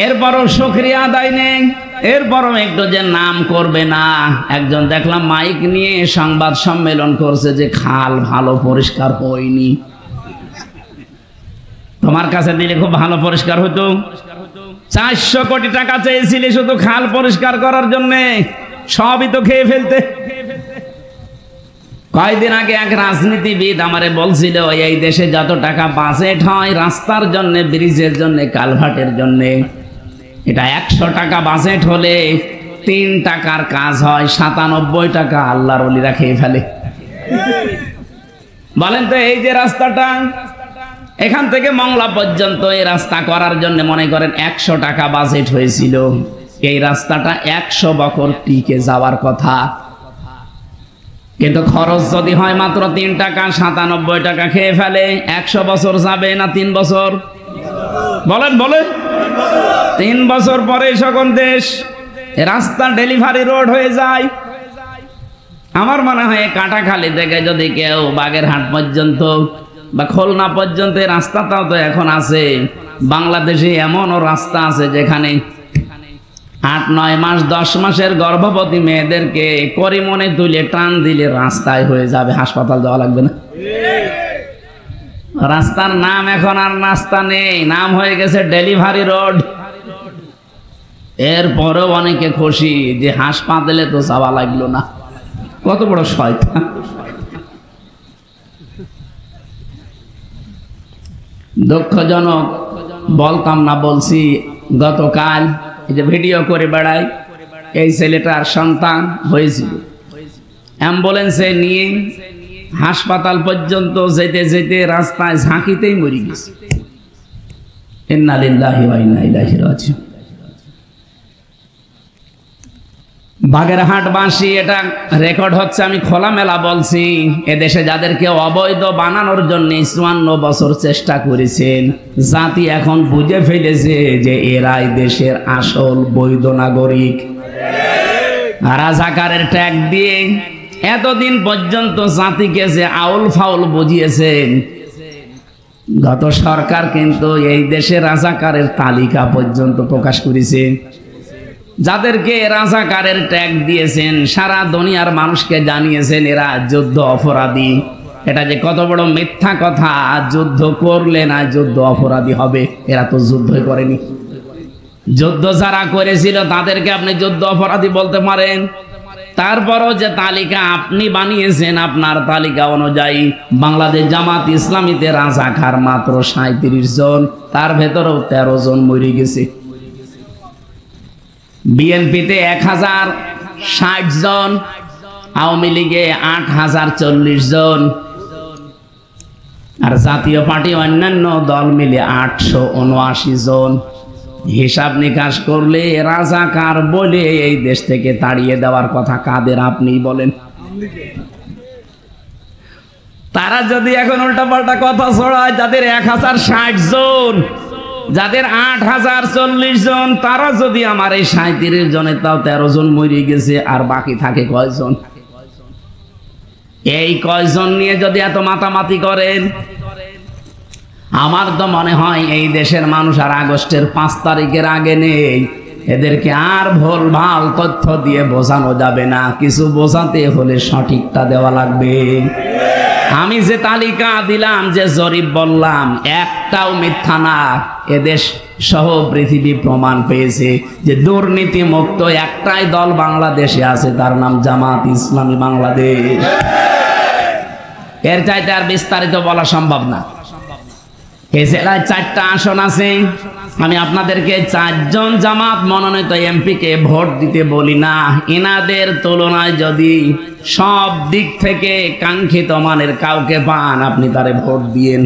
এরপরও শুকরিয়া আদায় নেই, এরপরও একটু যে নাম করবে না। একজন দেখলাম মাইক নিয়ে সংবাদ সম্মেলন করছে যে খাল ভালো পরিষ্কার হয়নি। তোমার কাছে দিলে খুব ভালো পরিষ্কার হতো। 400 কোটি টাকা চেয়েছিলে শুধু খাল পরিষ্কার করার জন্য, সবই তো খেয়ে ফেলতে। কয়েকদিন আগে এক রাজনীতিবিদ আমারে বলছিল এই দেশে যত টাকা বাজেট হয় রাস্তার জন্য, ব্রিজের জন্য, কালভার্টের জন্য, এটা 100 টাকা বাজেট হলে 3 টাকার কাজ হয়, 97 টাকা আল্লাহর ওলিরা খেয়ে ফেলে। বলেন তো এই যে রাস্তাটা এখান থেকে মংলা পর্যন্ত এই রাস্তা করার জন্য মনে করেন 100 টাকা বাজেট হয়েছিল, এই রাস্তাটা 100 বছর টিকে যাওয়ার কথা, কিন্তু খরচ যদি হয় মাত্র 3 টাকা, 97 টাকা খেয়ে ফেলে। 100 বছর যাবে না 3 বছর? বলেন বলেন। 3 বছর পরে সকল দেশ রাস্তা ডেলিভারি রোড হয়ে যায়। আমার মনে হয় কাটাখালী থেকে যদি কেউ বাগেরহাট পর্যন্ত বা খুলনা পর্যন্ত এই রাস্তাটাও তো এখন আছে। বাংলাদেশে এমনও রাস্তা আছে যেখানে 8, 9 মাস 10 মাসের গর্ভবতী মেয়েদেরকে করিমনে তুলে টান দিলে রাস্তায় হয়ে যাবে, হাসপাতাল যাওয়া লাগবে না। রাস্তার নাম এখন আর রাস্তা নেই, নাম হয়ে গেছে ডেলিভারি রোড। এরপরেও অনেকে খুশি যে হাসপাতালে তো যাওয়া লাগলো না। কত বড় শয়তান! দুঃখজনক, বলতাম না বলছি, গতকাল এই যে ভিডিও করে বেড়াই, এই ছেলেটার সন্তান হয়েছিল, অ্যাম্বুলেন্সে নিয়ে হাসপাতাল পর্যন্ত যেতে যেতে রাস্তায় ঝাঁকিতেই মরে গেছে। ইন্না লিল্লাহি ওয়া ইন্না ইলাইহি রাজিউন। বাগেরহাটবাসী, এটা রেকর্ড হচ্ছে, আমি খোলামেলা বলছি, এদেশে যাদেরকে অবৈধ বানানোর জন্য 54 বছর চেষ্টা করেছেন, জাতি এখন বুঝে ফেলেছে যে এরাই দেশের আসল বৈধ নাগরিক। রাজাকারের ট্যাগ দিয়ে এতদিন পর্যন্ত জাতিকে যে আউল ফাউল বুঝিয়েছেন, গত সরকার কিন্তু এই দেশে রাজাকারের তালিকা পর্যন্ত প্রকাশ করেছে। যাদেরকে রাজাকারের ট্যাগ দিয়েছেন সারা দুনিয়ার মানুষকে জানিয়েছেন এরা যুদ্ধ অপরাধী। এটা যে কত বড় মিথ্যা কথা, যুদ্ধ করলে না যুদ্ধ অপরাধী হবে, এরা তো যুদ্ধই করেনি। যুদ্ধ যারা করেছিল তাদেরকে আপনি যুদ্ধ অপরাধী বলতে পারেন। তারপরও যে তালিকা আপনি বানিয়েছেন, আপনার তালিকা অনুযায়ী বাংলাদেশ জামাত ইসলামীতে রাজাকার মাত্র 37 জন, তার ভেতরেও 13 জন মরে গেছে। বিএনপিতে 1060 জন, আওয়ামী লীগে 8040 জন, আর জাতীয় পার্টি অন্যান্য দল মিলে 879 জন। হিসাব নিকাশ করলে রাজাকার বলে এই দেশ থেকে তাড়িয়ে দেওয়ার কথা কাদের? আপনি বলেন। তারা যদি এখন উল্টাপাল্টা কথা ছড়ায়, যাদের 1060 জন, যাদের 8040 জন, তারা যদি আমার এই 37 জনের তাও 13 জন মরে গেছে, আর বাকি থাকে কয়জন? এই কয়জন নিয়ে যদি এত মাতামাতি করেন, আমার তো মনে হয় এই দেশের মানুষ আর আগস্টের 5 তারিখের আগে নেই। এদেরকে আর ভুলভাল তথ্য দিয়ে বোঝানো যাবে না, কিছু বোঝাতে হলে সঠিকটা দেওয়া লাগবে। আমি যে তালিকা দিলাম, যে জরিপ বললাম, একটাও মিথ্যা না। এদেশ সহ পৃথিবী প্রমাণ পেয়েছে যে দুর্নীতি মুক্ত একটাই দল বাংলাদেশে আছে, তার নাম জামাত ইসলামী বাংলাদেশ। এর চাইতে আর বিস্তারিত বলা সম্ভব না। এই জেলায় 4টা আসন আছে। আমি আপনাদেরকে 4 জন জামাত মনোনীত এমপিকে ভোট দিতে বলি না। এনাদের তুলনায় যদি সব দিক থেকে কাঙ্ক্ষিত মানের কাউকে পান, আপনি তারে ভোট দিয়েন।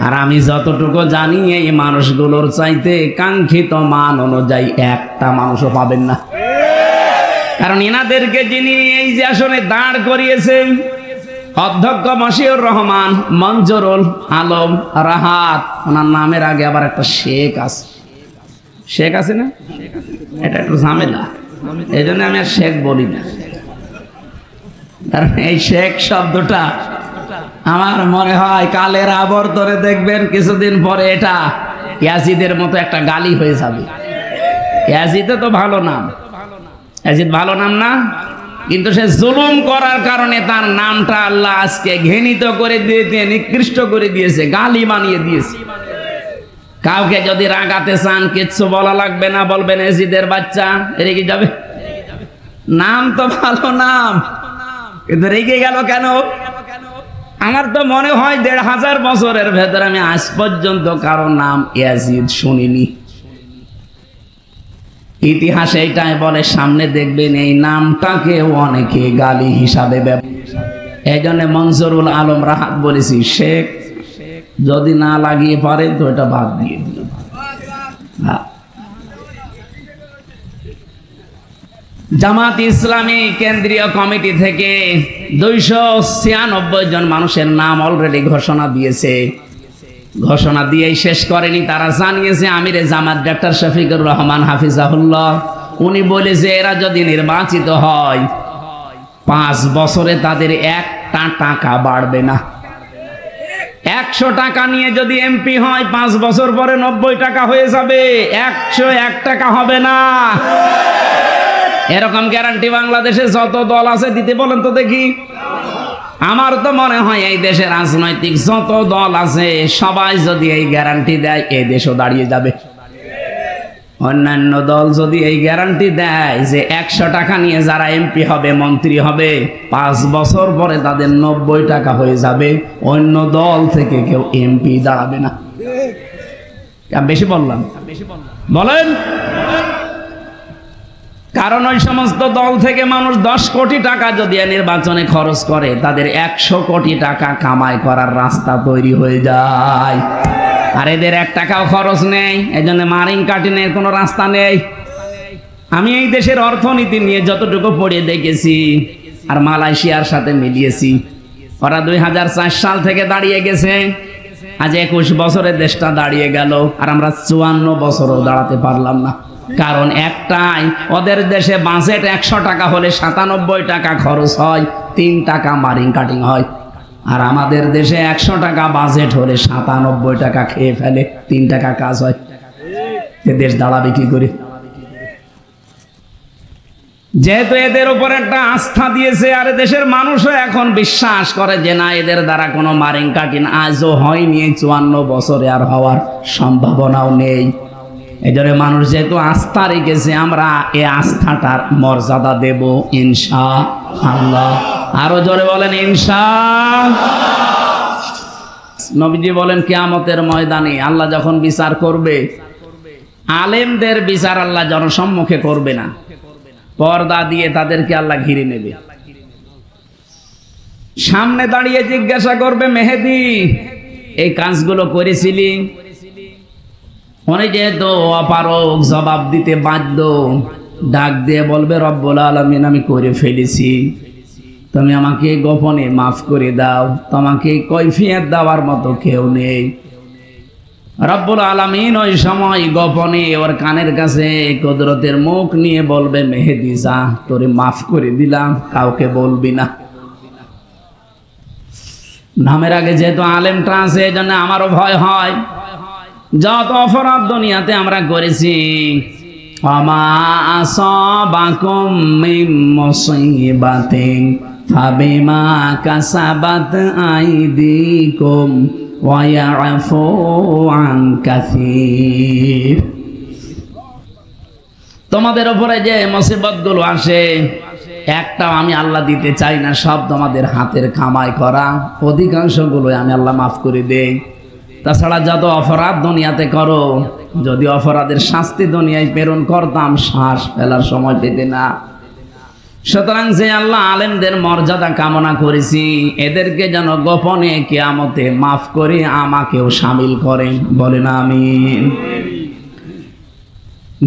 আর আমি যতটুকু জানি এই মানুষগুলোর চাইতে কাঙ্ক্ষিত মান অনুযায়ী একটা মানুষও পাবেন না। কারণ এনাদেরকে যিনি এই যে আসনে দাঁড় করিয়েছেন, অধ্যক্ষ মশিউর রহমান, মঞ্জুরুল আলম রাহাত, ওনার নামের আগে আবার একটা শেখ আছে। শেখ আছে না? এটা একটু ঝামেলা, এই জন্য আমি আর শেখ বলি না। কারণ এই শেখ শব্দটা আমার মনে হয় কালের আবর্তনে দেখবেন কিছুদিন পরে এটা ইয়াজিদের মতো একটা গালি হয়ে যাবে। ইয়াজিদে তো ভালো নাম, ইয়াজিদ ভালো নাম না, কিন্তু সে জুলুম করার কারণে তার নামটা আল্লাহ আজকে ঘৃণিত করে দিয়েছে, নিকৃষ্ট করে দিয়েছে, গালি বানিয়ে দিয়েছে। কাউকে যদি রাগাতে চান কিচ্ছু বলা লাগবে না, বলবেন ইয়াজিদের বাচ্চা, রেগে যাবে। নাম তো ভালো নাম, কিন্তু রেগে গেল কেন? আমার তো মনে হয় ১৫০০ বছরের ভেতরে আমি আজ পর্যন্ত কারো নাম ইয়াজিদ শুনিনি। ইতিহাসে এটাই বলে, সামনে দেখবেন এই নামটাকে অনেকে গালি হিসাবে ব্যবহার। এই জন্য মনজুরুল আলম রাহাত বলেছি, শেখ যদি না লাগিয়ে পারে তো এটা বাদ দিয়ে দিল। জামাত ইসলামী কেন্দ্রীয় কমিটি থেকে 296 জন মানুষের নাম অলরেডি ঘোষণা দিয়েছে। ঘোষণা দিয়েই শেষ করেনি, তারা জানিয়েছে আমিরে জামাত ডক্টর শফিকুর রহমান হাফিজাহুল্লাহ, উনি বলেছে এরা যদি নির্বাচিত হয় 5 বছরে তাদের একটা টাকা বাড়বে না। 100 টাকা নিয়ে যদি এমপি হয় 5 বছর পরে 90 টাকা হয়ে যাবে, 101 টাকা হবে না। এরকম গ্যারান্টি বাংলাদেশে যত দল আছে দিতে বলেন তো দেখি। আমার তো মনে হয় এই দেশে রাজনৈতিক যত দল আছে সবাই যদি এই গ্যারান্টি দেয়, এই দেশও দাঁড়িয়ে যাবে। অন্যান্য দল যদি এই গ্যারান্টি দেয় যে 100 টাকা নিয়ে যারা এমপি হবে, মন্ত্রী হবে, 5 বছর পরে তাদের 90 টাকা হয়ে যাবে, অন্য দল থেকে কেউ এমপি দাঁড়াবে না। বেশি বললাম? বলেন। কারণ ওই সমস্ত দল থেকে মানুষ 10 কোটি টাকা যদি নির্বাচনে খরচ করে, তাদের 100 কোটি টাকা কামাই করার রাস্তা তৈরি হয়ে যায়। আর এদের 1 টাকাও খরচ নেই, এই জন্য মারিং কাটিনের কোনো রাস্তা নেই। আমি এই দেশের অর্থনীতি নিয়ে যতটুকু পড়ে দেখেছি আর মালয়েশিয়ার সাথে মিলিয়েছি, ওরা 2004 সাল থেকে দাঁড়িয়ে গেছে, আজ 21 বছরে দেশটা দাঁড়িয়ে গেল, আর আমরা 54 বছরও দাঁড়াতে পারলাম না। কারণ একটাই, ওদের দেশে বাজেট 100 টাকা হলে 97 টাকা খরচ হয়, 3 টাকা মারিং কাটিং হয়। আর আমাদের দেশে 100 টাকা বাজেট হলে 97 টাকা খেয়ে ফেলে, 3 টাকা কাজ হয়। দেশ দাঁড়াবে কি করে? যেহেতু এদের উপর একটা আস্থা দিয়েছে, আর দেশের মানুষও এখন বিশ্বাস করে যে না, এদের দ্বারা কোনো মারিং কাটিং আজও হয়নি, 54 বছরে আর হওয়ার সম্ভাবনাও নেই। এই জন্য মানুষ যেহেতু আস্থা রেখেছে, আমরা এই আস্থাটার মর্যাদা দেব ইনশাআল্লাহ। আরো জোরে বলেন ইনশাআল্লাহ। নবীজি বলেন কিয়ামতের ময়দানে আল্লাহ যখন বিচার করবে, আলেমদের বিচার আল্লাহ জনসম্মুখে করবে না, পর্দা দিয়ে তাদেরকে আল্লাহ ঘিরে নেবে। সামনে দাঁড়িয়ে জিজ্ঞাসা করবে, মেহেদী এই কাজগুলো করেছিলি? উনি যেহেতু অপারগ, জবাব দিতে বাধ্য, ডাক দিয়ে বলবে রব্বুল আলামিন আমি করে ফেলেছি, তুমি আমাকে গোপনে মাফ করে দাও, তোমাকে কৈফিয়ত দেওয়ার মতো কেউ নেই। রব্বুল আলামিন ওই সময় গোপনে ওর কানের কাছে কুদরতের মুখ নিয়ে বলবে, মেহেদী যা, তোরে মাফ করে দিলাম, কাউকে বলবি না। নামের আগে যেহেতু আলেমটা আছে, এই জন্য আমারও ভয় হয়। যত অপরাধ দুনিয়াতে আমরা করেছি, আমা আসাবাকুম মিন মুসিবাতিন ফাবিমা কাসাবাত আইদিকুম ওয়া ইয়াফু আন কাসীর। তোমাদের উপরে যে মুসিবতগুলো আসে, একটাও আমি আল্লাহ দিতে চাই না, সব তোমাদের হাতের কামাই করা, অধিকাংশগুলো আমি আল্লাহ মাফ করে দেই। তাছাড়া যত অপরাধ দুনিয়াতে করো, যদি অপরাধের শাস্তি দুনিয়ায় প্রেরণ করতাম, শ্বাস ফেলার সময় পেতে না। সুতরাং যে আল্লাহ আলেমদের মর্যাদা কামনা করেছি, এদেরকে যেন গোপনে কিয়ামতে মাফ করে আমাকেও শামিল করেন, বলেন আমিন।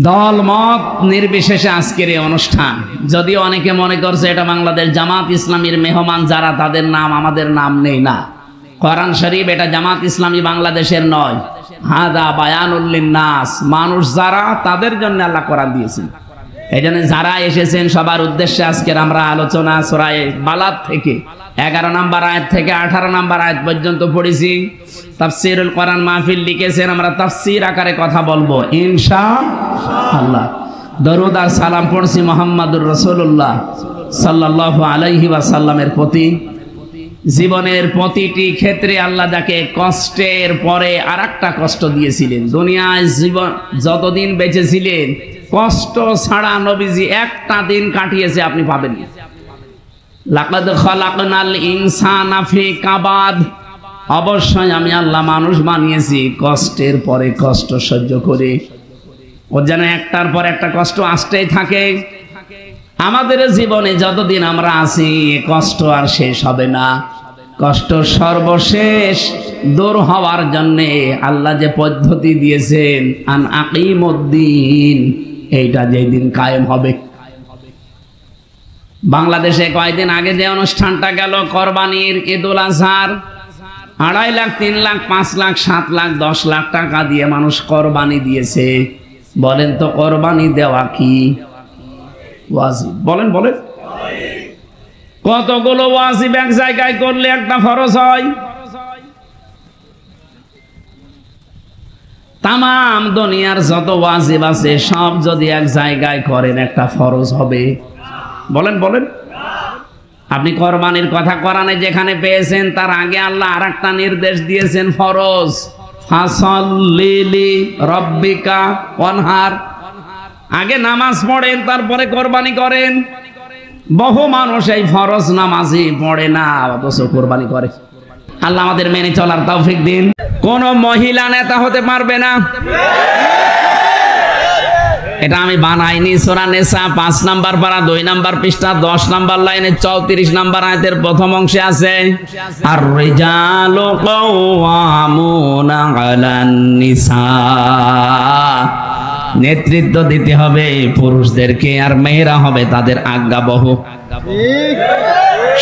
দল মত নির্বিশেষে আজকের এই অনুষ্ঠান, যদিও অনেকে মনে করছে এটা বাংলাদেশ জামাত ইসলামীর মেহমান যারা, তাদের নাম আমাদের নাম নেই, না। কোরআন শরীফ এটা জামাত ইসলামী বাংলাদেশের নয়, হাদা বায়ানুল লিন্নাস, মানুষ যারা তাদের জন্য আল্লাহ কোরআন দিয়েছেন। এইজন্য যারা এসেছেন সবার উদ্দেশ্যে আজকের আমরা আলোচনা সূরা বালাদ থেকে 11 নম্বর আয়াত থেকে 18 নম্বর আয়াত পর্যন্ত পড়েছি। তাফসীরুল কোরআন মাহফিল লিখেছেন, আমরা তাফসীর আকারে কথা বলবো ইনশাআল্লাহ। দরুদ আর সালাম পড়ছি মুহাম্মাদুর রাসূলুল্লাহ সাল্লাল্লাহু আলাইহি ওয়াসাল্লামের প্রতি। জীবনের প্রতিটি ক্ষেত্রে আল্লাহ যাকে কষ্টের পরে আরেকটা কষ্ট দিয়েছিলেন। দুনিয়ায় জীবন যতদিন বেঁচে ছিলেন কষ্ট ছাড়া নবীজি একটা দিন কাটিয়েছে আপনি পাবেন না। লাকাদ খালাকনাল ইনসানা ফি কাবাদ, অবশ্যই আমি আল্লাহ মানুষ বানিয়েছি কষ্টের পরে কষ্ট সহ্য করে। ওর যেন একটার পর একটা কষ্ট আসতেই থাকে। আমাদের জীবনে যতদিন আমরা আছি কষ্ট আর শেষ হবে না। কষ্ট সর্বশেষ দূর হওয়ার জন্য আল্লাহ যে পদ্ধতি দিয়েছেন, আন আকিমুদ্দিন, এইটা যেদিন কায়েম হবে। বাংলাদেশে কয়েকদিন আগে যে অনুষ্ঠানটা গেল কোরবানির, ঈদুল আজহার, 2.5 লাখ, 3 লাখ, 5 লাখ, 7 লাখ, 10 লাখ টাকা দিয়ে মানুষ কোরবানি দিয়েছে। বলেন তো কোরবানি দেওয়া কি ওয়াজিব? বলেন বলেন, কতগুলো ওয়াজিব এক জায়গায় করলে একটা ফরজ হয়? তামাম দুনিয়ার যত ওয়াজিব আছে সব যদি এক জায়গায় করেন একটা ফরজ হবে। বলেন বলেন, আপনি কোরবানির কথা কোরআনে যেখানে পেয়েছেন তার আগে আল্লাহ আরেকটা নির্দেশ দিয়েছেন ফরজ, ফাসাল্লি লিরাব্বিকা ওয়ানহার। আগে নামাজ পড়েন তারপরে কোরবানি করেন। বহু মানুষ এই ফরজ নামাজই পড়ে না অথচ কোরবানি করে। আল্লাহ আমাদের মেনে চলার তৌফিক দিন। কোন মহিলা নেতা হতে পারবে না, এটা আমি বানাইনি। সূরা নিসা 5 নাম্বার পারা 2 নাম্বার পৃষ্ঠা 10 নাম্বার লাইনে 34 নাম্বার আয়াতের প্রথম অংশে আছে, আর রিজালু কাওয়ামুনা আলান নিসা। নেতৃত্ব দিতে হবে পুরুষদেরকে, আর মেয়েরা হবে তাদের আজ্ঞাবহ।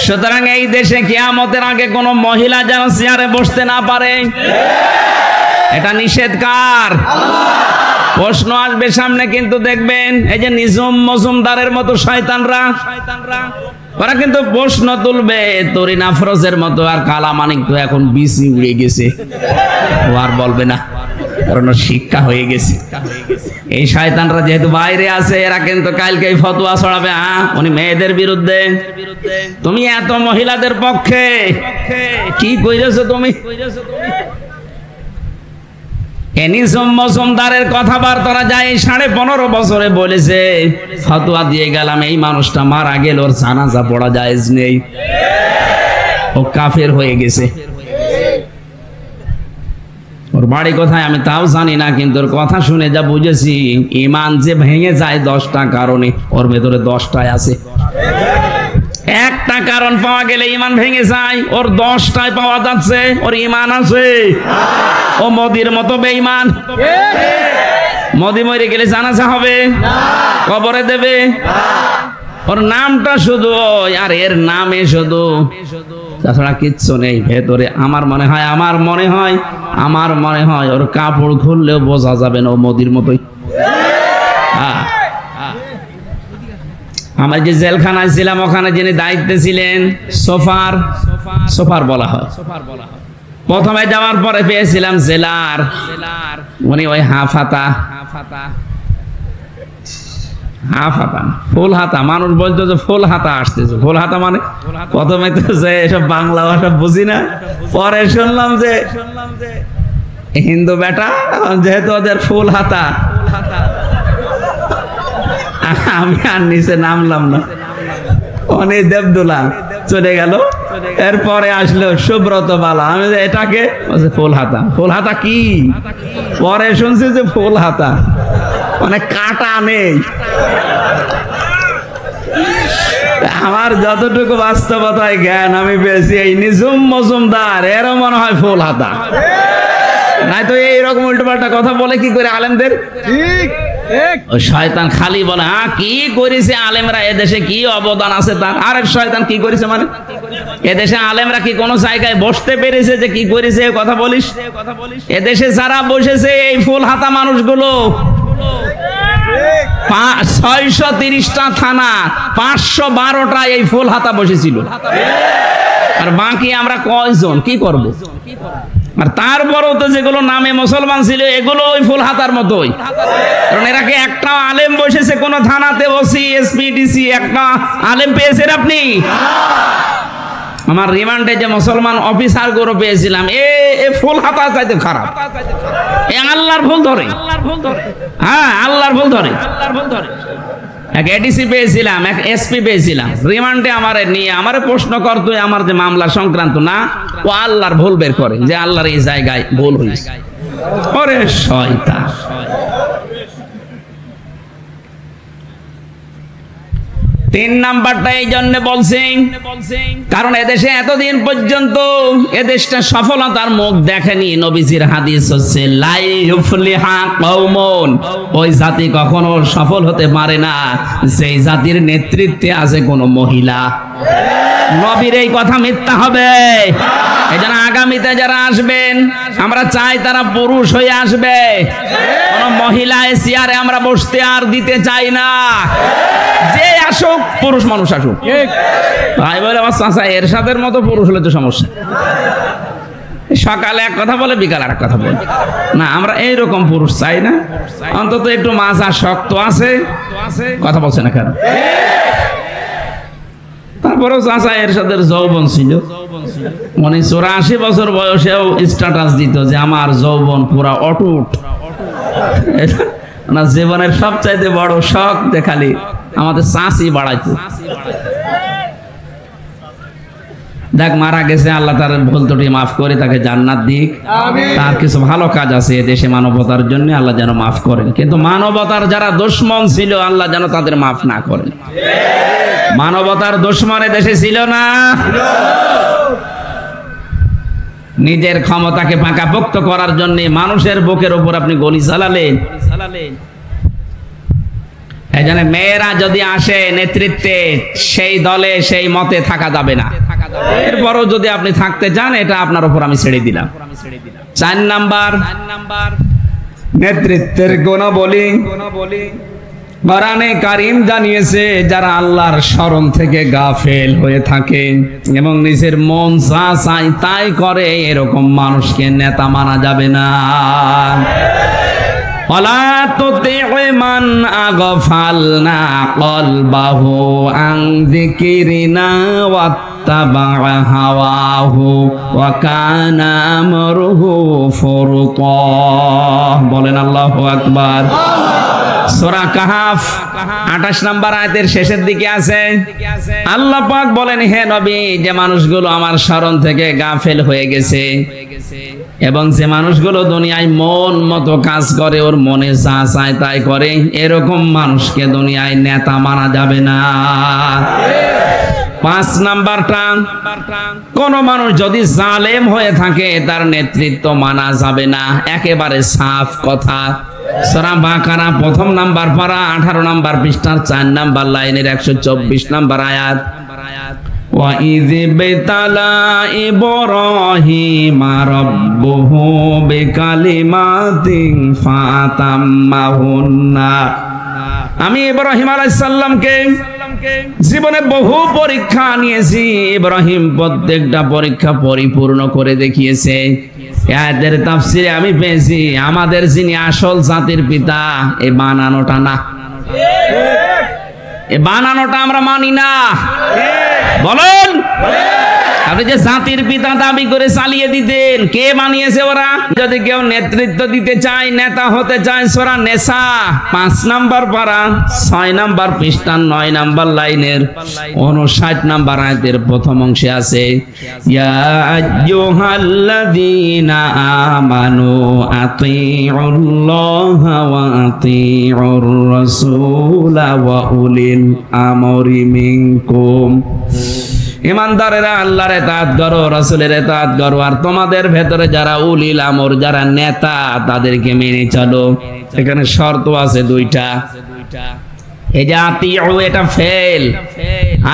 সুতরাং এই দেশে কিয়ামতের আগে কোন মহিলা যেন চেয়ারে বসতে না পারে, এটা নিষেধ কার? প্রশ্ন আসবে সামনে, কিন্তু দেখবেন এই যে নিজুম মজুমদারের মতো শয়তানরা, ওরা কিন্তু প্রশ্ন তুলবে তরিন আফরোজের মতো। আর কালা মানিক তো এখন বিসি উড়ে গেছে, ও আর বলবে না, কারণ শিক্ষা হয়ে গেছে। এই শয়তানরা যেহেতু বাইরে আছে, এরা কিন্তু কালকে ফতোয়া ছড়াবে, উনি মেয়েদের বিরুদ্ধে। তুমি এত মহিলাদের পক্ষে কি কইরেছো তুমি? মজুমদারের কথাবার্তা যায় 15.5 বছরে বলেছে, ফতোয়া দিয়ে গেলাম এই মানুষটা মারা গেল, ওর জানাজা পড়া জায়েজ নেই, ও কাফের হয়ে গেছে। ওর বাড়ি কোথায় আমি তাও জানি না, কিন্তু ওর কথা শুনে যা বুঝেছি, ইমান যে ভেঙে যায় 10টা কারণে, ওর ভেতরে 10টাই আছে। একটা কারণ পাওয়া গেলে ইমান ভেঙে যায়, ওর 10টায় পাওয়া যাচ্ছে, ওর ইমান আছে। ও মোদির মতো বেঈমান। মোদি মরে গেলে জানাজা হবে, কবরে দেবে, ওর নামটা শুধু আর এর নামে শুধু, তাছাড়া কিচ্ছু নেই ভেতরে। আমার মনে হয় ওর কাপড় খুললেও বোঝা যাবে না ও মোদির মতোই। আমার যে জেলখানায় ছিলাম ওখানে যিনি দায়িত্বে ছিলেন, সোফার বলা হয়। প্রথমে যাওয়ার পরে পেয়েছিলাম জেলার, উনি ওই হাফাতা ফুল হাতা, মানুষ বলতো যে ফুল হাতা আসতেছে। ফুল হাতা মানে প্রথমে তো যে এসব বাংলা ভাষা বুঝি না, পরে শুনলাম যে হিন্দু বেটা, যেহেতু ওদের ফুল হাতা, আমি আর নিচে নামলাম না। উনি দেবদুলা চলে গেল, এরপরে আসলো সুব্রত বালা, আমি এটাকে ফুল হাতা। ফুল হাতা কি? পরে শুনছি যে ফুল হাতা মানে কাটা নেই। আমার যতটুকু বাস্তবতায় জ্ঞান আমি পেয়েছি, এই নিজুম মজুমদার এরও মনে হয় ফুল হাতা, নাই তো এইরকম উল্টো পাল্টা কথা বলে কি করে আলেমদের। ঠিক ওই শয়তান খালি বলে কি করেছে আলেমরা, এদেশে কি অবদান আছে তার। আরেক শয়তান কি করেছে মানে, এদেশে আলেমরা কি কোনো জায়গায় বসতে পেরেছে যে কি করেছে কথা বলিস? এদেশে যারা বসেছে এই ফুল হাতা মানুষগুলো, 630টা থানা, 512টা এই ফুল হাতা বসেছিল, আর বাকি আমরা কয়জন কি করব? আর তারপরও তো যেগুলো নামে মুসলমান ছিল এগুলো ওই ফুল হাতার মতোই, কারণ এরা কি একটা আলেম বসেছে কোন থানাতে? ওসি, এসপি, ডিসি একটা আলেম পেয়েছেন আপনি? আমার রিমান্ডে যে মুসলমান অফিসার গুলো পেয়েছিলাম, এ ফুল হাতা চাইতে খারাপ, এ আল্লাহর ভুল ধরে, হ্যাঁ আল্লাহর ভুল ধরে। এক এডিসি পেয়েছিলাম, এক এসপি পেয়েছিলাম, রিমান্ডে আমারে নিয়ে আমারে প্রশ্ন করতো আমার যে মামলা সংক্রান্ত না, ও আল্লাহর ভুল বের করে যে আল্লাহর এই জায়গায় ভুল হয়েছে। ওরে শয়তান! তিন নাম্বারটা এই জন্য বলছেন কারণ এদেশে এতদিন পর্যন্ত এদেশটা সফলতার মুখ দেখেনি। নবীজির হাদিস হচ্ছে লা ইউফলিহা কওমুন, ওই জাতি কখনো সফল হতে পারে না সেই জাতির নেতৃত্বে আছে কোন মহিলা। নবীর এই কথা মিথ্যা হবে। এই জন্য আগামীতে যারা আসবেন আমরা চাই তারা পুরুষ হয়ে আসবে, কোন মহিলা চেয়ারে আমরা বসতে আর দিতে চাই না। যে আসুক পুরুষ মানুষ আসুক। ভাই বলে আমার চাচা এরশাদের মতো পুরুষ হলে তো সমস্যা, সকালে এক কথা বলে বিকালে আর এক কথা বলে না, আমরা এইরকম পুরুষ চাই না, অন্তত একটু মাজা শক্ত আছে, কথা বলছে না কেন? তারপরেও চাচা এরশাদের যৌবন ছিল, মানে 84 বছর বয়সেও স্ট্যাটাস দিত যে আমার যৌবন পুরা অটুট। না, জীবনের সবচাইতে বড় শখ দেখালি আমাদের চাষি বাড়াইতো। দেখ মারা গেছে, আল্লাহ তার ভুল ত্রুটি মাফ করে তাকে জান্নাত দিক। তার কিছু ভালো কাজ আছে দেশে মানবতার জন্য, আল্লাহ যেন মাফ করেন। কিন্তু মানবতার যারা দুশমন ছিল আল্লাহ যেন তাদের মাফ না করেন। মানবতার দুশমন দেশে ছিল না। নিজের ক্ষমতাকে পাকাপোক্ত করার জন্য মানুষের বুকের উপর আপনি গলি চালালেন। এই জন্য মেয়েরা যদি আসে নেতৃত্বে, সেই দলে সেই মতে থাকা যাবে না। এরপরও যদি আপনি থাকতে চান এটা আপনার উপর আমি ছেড়ে দিলাম। 4 নাম্বার নেতৃত্বের গুণাবলী। কোরআনে কারীম জানিয়েছে যারা আল্লাহর শরণ থেকে গাফেল হয়ে থাকে এবং নিজের মন যা চায় তাই করে, এরকম মানুষকে নেতা মানা যাবে না। ওয়ালা তুতিউ মান আগফালনা কলবাহু আন যিকরিনা ওয়াত্তাবা হাওয়াহু ওয়া কানা আমরুহু ফুরতা। বলেন আল্লাহু আকবার। সূরা কাহাফ 28 নম্বর আয়াতের শেষের দিকে আছে, আল্লাহ পাক বলেন হে নবী, যে মানুষগুলো আমার শরণ থেকে গাফেল হয়ে গেছে এবং যে মানুষগুলো দুনিয়ায় মন মতো কাজ করে, ওর মনে যা চায় তাই করে, এরকম মানুষকে দুনিয়ায় নেতা মানা যাবে না। 5 নাম্বারটা, কোন মানুষ যদি জালেম হয়ে থাকে তার নেতৃত্ব মানা যাবে না, একেবারে সাফ কথা। সূরা বাকারা 1 নাম্বার পারা 18 নাম্বার পৃষ্ঠার 4 নাম্বার লাইনের 124 নাম্বার আয়াত। وَإِذِ ابْتَلَى إِبْرَاهِيمَ رَبُّهُ بِكَلِمَاتٍ فَأَتَمَّهُنَّ। আমি ইব্রাহিম আলাইহিস সালামকে জীবনে বহু পরীক্ষা নিয়েছি, ইব্রাহিম প্রত্যেকটা পরীক্ষা পরিপূর্ণ করে দেখিয়েছে। এদের তাফসিরে আমি পেয়েছি আমাদের যিনি আসল জাতির পিতা, এই বানানোটা না, এই বানানোটা আমরা মানি না। বলেন আপনি যে জাতির পিতা দাবি করে চালিয়ে দিতেন, কে বানিয়েছে ওরা? যদি কেউ নেতৃত্ব দিতে চায়, নেতা হতে চায়, সূরা নিসা 5 নাম্বার পারা 6 নাম্বার পৃষ্ঠা 9 নাম্বার লাইনের 59 নাম্বার আয়াতের প্রথম অংশে আছে, ইয়া আইয়ুহাল্লাযীনা আমানু আতিউল্লাহা ওয়া আতিউর রাসূলা ওয়া উলিল আমরি মিনকুম। ইমানদারেরা আল্লাহর ইতাআত করো, রাসূলের ইতাআত করো, আর তোমাদের ভেতরে যারা উলিল আমর, যারা নেতা, তাদেরকে মেনে চলো। এখানে শর্ত আছে 2টা। এই যে আতিউ, এটা ফেল,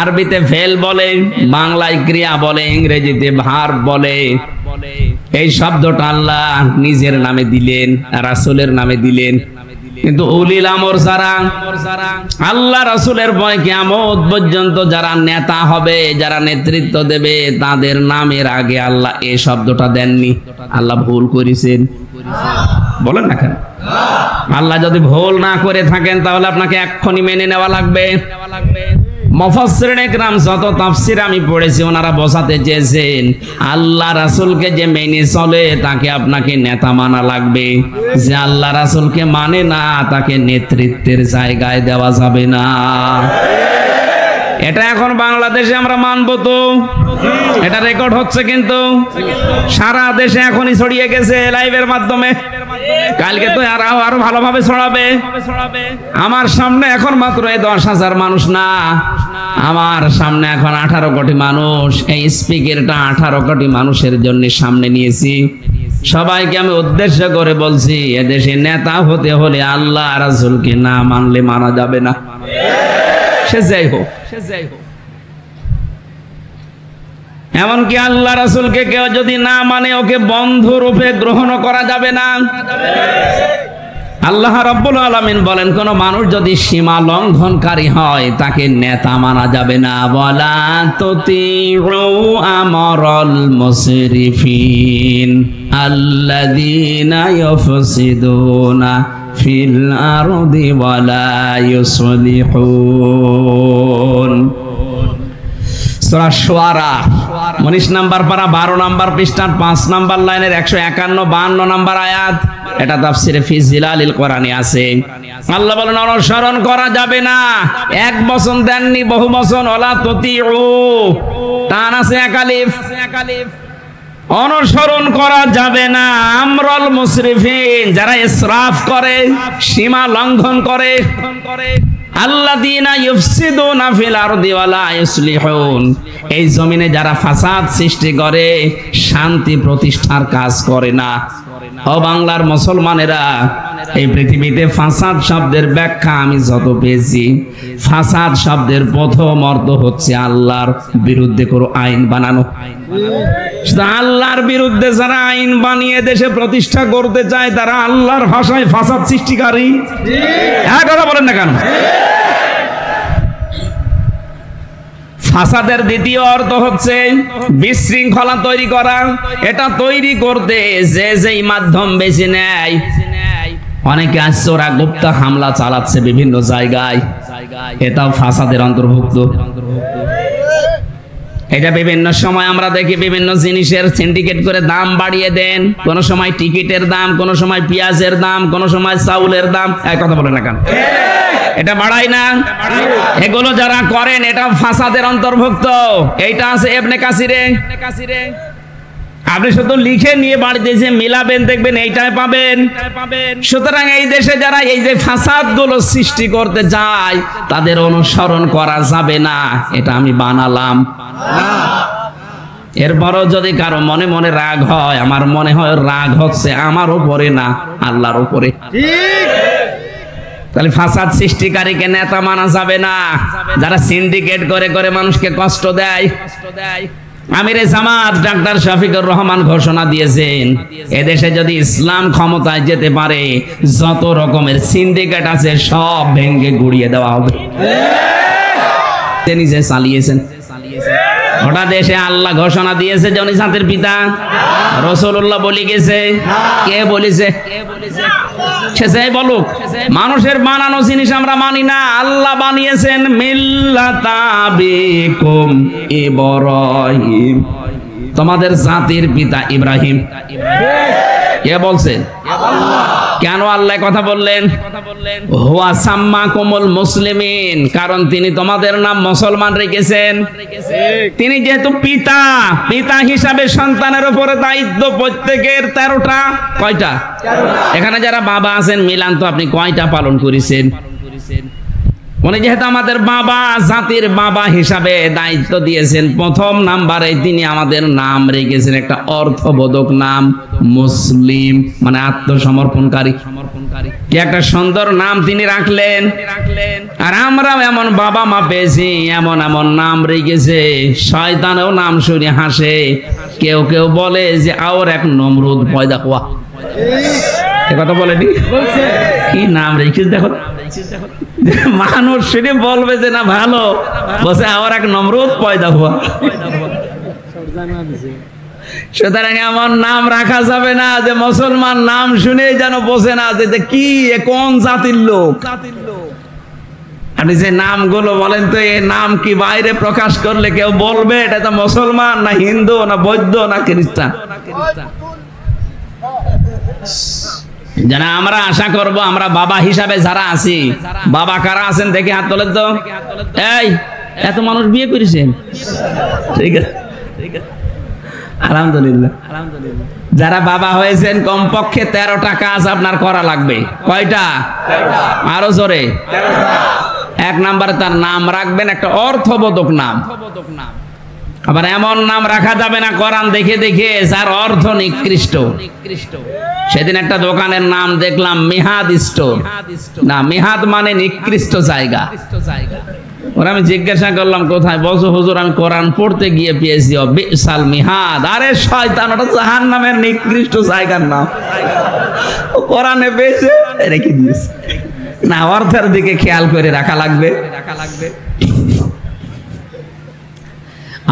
আরবিতে ফেল বলে, বাংলায় ক্রিয়া বলে, ইংরেজিতে ভার্ব বলে। এই শব্দটা আল্লাহ নিজের নামে দিলেন, রাসূলের নামে দিলেন। কিন্তু উলিল আমর যারা, আল্লাহ রাসূলের ভয় কিয়ামত পর্যন্ত যারা নেতা হবে, যারা নেতৃত্ব দেবে, তাদের নামের আগে আল্লাহ এই শব্দটা দেননি। আল্লাহ ভুল করেছেন বলেন না কেন? আল্লাহ যদি ভুল না করে থাকেন তাহলে আপনাকে এক্ষুনি মেনে নেওয়া লাগবে। মুফাসসিরিন ইকরাম যত তাফসীর আমি পড়েছি, ওনারা বোঝাতে চেয়েছেন আল্লাহ রাসূলকে যে মেনে চলে তাকে আপনাকে নেতা মানা লাগবে, যে আল্লাহ রাসূলকে মানে না তাকে নেতৃত্বের জায়গায় দেওয়া যাবে না। এটা এখন বাংলাদেশে আমরা মানবো তো? এটা রেকর্ড হচ্ছে কিন্তু সারা দেশে এখনই ছড়িয়ে গেছে লাইভের মাধ্যমে। কালকে তো আরো ভালোভাবে ছড়াবে। আমার সামনে এখন মাত্র 10,000 মানুষ না, আমার সামনে এখন 18 কোটি মানুষ। এই স্পিকারটা 18 কোটি মানুষের জন্য সামনে নিয়েছি। সবাইকে আমি উদ্দেশ্য করে বলছি, এদেশে নেতা হতে হলে আল্লাহ রাসূলকে না মানলে মানা যাবে না। সে যাই হোক, এমনকি আল্লাহ রাসূলকে কেউ যদি না মানে ওকে বন্ধু রূপে গ্রহণ করা যাবে না। আল্লাহ রাব্বুল আলামিন বলেন, কোন মানুষ যদি সীমা লঙ্ঘনকারী হয় তাকে নেতা মানা যাবে না। ওয়ালা তুতিউ আমরাল মুসরিফিন আল্লাযীনা ইউফসিদুনা ফিল আরদি ওয়ালা ইউসলিহুন। সূরা শুআরা 19 নাম্বার পারা 12 নাম্বার পৃষ্ঠার 5 নাম্বার লাইনের 151 52 নাম্বার আয়াত। এটা তাফসিরে ফি জিলালিল কোরআনে আছে। আল্লাহ বলেন অনুসরণ করা যাবে না। এক বচন দেননি, বহু বচন। ওয়ালা তুতিউ, টান আছে একালিফ। অনুসরণ করা যাবে না আমরাল মুসরিফিন, যারা ইসরাফ করে, সীমা লঙ্ঘন করে। আল্লাযীনা ইউফসিদুনা ফিল আরদি ওয়ালা ইউসলিহুন, এই জমিনে যারা ফাসাদ সৃষ্টি করে, শান্তি প্রতিষ্ঠার কাজ করে না। ও বাংলার মুসলমানেরা, এই পৃথিবীতে ফাসাদ শব্দের ব্যাখ্যা আমি যত পেয়েছি, ফাসাদ শব্দের প্রথম অর্থ হচ্ছে আল্লাহর বিরুদ্ধে কোনো আইন বানানো। আল্লাহর বিরুদ্ধে যারা আইন বানিয়ে দেশে প্রতিষ্ঠা করতে চায় তারা আল্লাহর ভাষায় ফাসাদ সৃষ্টিকারী। হ্যাঁ, কথা বলেন না কেন? ফাসাদের দ্বিতীয় অর্থ হচ্ছে বিশৃঙ্খলা তৈরি করা। এটা তৈরি করতে যে যেই মাধ্যম বেছে নেয়। অনেকে আজ চোরা গুপ্ত হামলা চালাচ্ছে বিভিন্ন জায়গায়, এটাও ফাসাদের অন্তর্ভুক্ত। এটা বিভিন্ন সময় আমরা দেখি বিভিন্ন জিনিসের সিন্ডিকেট করে দাম বাড়িয়ে দেন। কোন সময় টিকিটের দাম, কোন সময় পেঁয়াজের দাম, কোন সময় চাউলের দাম। এক কথা বলেন না কেন? এটা বাড়ায় না? এগুলো যারা করেন এটা ফাসাদের অন্তর্ভুক্ত। এইটা আছে ইবনে কাসিরে। আপনি শুধু লিখে নিয়ে বাড়িতে যে মিলাবেন, দেখবেন এইটাই পাবেন। সুতরাং এই দেশে যারা এই যে ফাসাদ গুলো সৃষ্টি করতে যায় তাদের অনুসরণ করা যাবে না, এটা আমি বানালাম। এরপরও যদি কারো মনে মনে রাগ হয়, আমার মনে হয় রাগ হচ্ছে আমার উপরে না আল্লাহর উপরে। তাহলে ফাসাদ সৃষ্টিকারীকে নেতা মানা যাবে না, যারা সিন্ডিকেট করে করে মানুষকে কষ্ট দেয়। আমিরে জামাত ডাক্তার শফিকুর রহমান ঘোষণা দিয়েছেন, এদেশে যদি ইসলাম ক্ষমতায় যেতে পারে যত রকমের সিন্ডিকেট আছে সব ভেঙে গুড়িয়ে দেওয়া হবে। তিনি যে চালিয়েছেন গোটা দেশে, আল্লাহ ঘোষণা দিয়েছে যে উনি জাতির পিতা। রাসূলুল্লাহ বলে গেছে। কে বলেছে? সে যাই বলুক, মানুষের বানানো জিনিস আমরা মানি না। আল্লাহ বানিয়েছেন মিল্লাতা বিকুম ইব্রাহিম, তোমাদের জাতির পিতা ইব্রাহিম। কে বলছেন? কেন আল্লাহ কথা বললেন? হুয়া সাম্মাকুমুল মুসলিমিন, কারণ তিনি তোমাদের নাম মুসলমান রেখেছেন। তিনি যেহেতু পিতা, পিতা হিসাবে সন্তানের উপরে দায়িত্ব প্রত্যেকের 13টা। কয়টা? এখানে যারা বাবা আছেন মিলান তো, আপনি কয়টা পালন করেছেন? উনি যেহেতু আমাদের বাবা, জাতির বাবা হিসাবে দায়িত্ব দিয়েছেন, প্রথম নাম্বারে তিনি আমাদের নাম রেখেছেন একটা অর্থবোধক নাম, মুসলিম, মানে আত্মসমর্পণকারী। কি একটা সুন্দর নাম তিনি রাখলেন। আর আমরাও এমন বাবা মা পেয়েছি, এমন এমন নাম রেখেছে, শয়তানেও নাম শুনে হাসে। কেউ কেউ বলে যে আর এক নমরুদ পয়দা হওয়া। কথা বলেনি, কি নাম রেখেছিস দেখো। মানুষ সেটি বলবে যে না ভালো, বসে আবার এক নমরুদ পয়দা হওয়া। সুতরাং এমন নাম রাখা যাবে না যে মুসলমান নাম শুনেই যেন বসে না যে কি কোন জাতির লোক। আপনি যে নামগুলো বলেন তো, এই নাম কি বাইরে প্রকাশ করলে কেউ বলবে এটা তো মুসলমান না হিন্দু না বৌদ্ধ না খ্রিস্টান? যেন আমরা আশা করব আমরা বাবা হিসাবে যারা আছি, বাবা কারা আছেন দেখে হাত তোলেন তো। এই এত মানুষ বিয়ে করেছেন, ঠিক আছে ঠিক আছে, আলহামদুলিল্লাহ। যারা বাবা হয়েছেন কমপক্ষে 13টা কাজ আপনার করা লাগবে। কয়টা? আরো জোরে। 1 নম্বরে তার নাম রাখবেন একটা অর্থবোধক নাম। আবার এমন নাম রাখা যাবে না কোরআন দেখে দেখে যার অর্থ নিকৃষ্ট। সেদিন একটা দোকানের নাম দেখলাম মিহাদ স্টোর। না, মিহাদ মানে নিকৃষ্ট জায়গা। ওরা আমি জিজ্ঞাসা করলাম কোথায়, বলছো হুজুর আমি কোরআন পড়তে গিয়ে পেয়েছি বিসাল মিহাদ। আরে শয়তান, ওটা জাহান্নামের নিকৃষ্ট জায়গার নাম। কোরআনে পেয়েছে রেখে দিয়েছে। না, অর্থের দিকে খেয়াল করে রাখা লাগবে।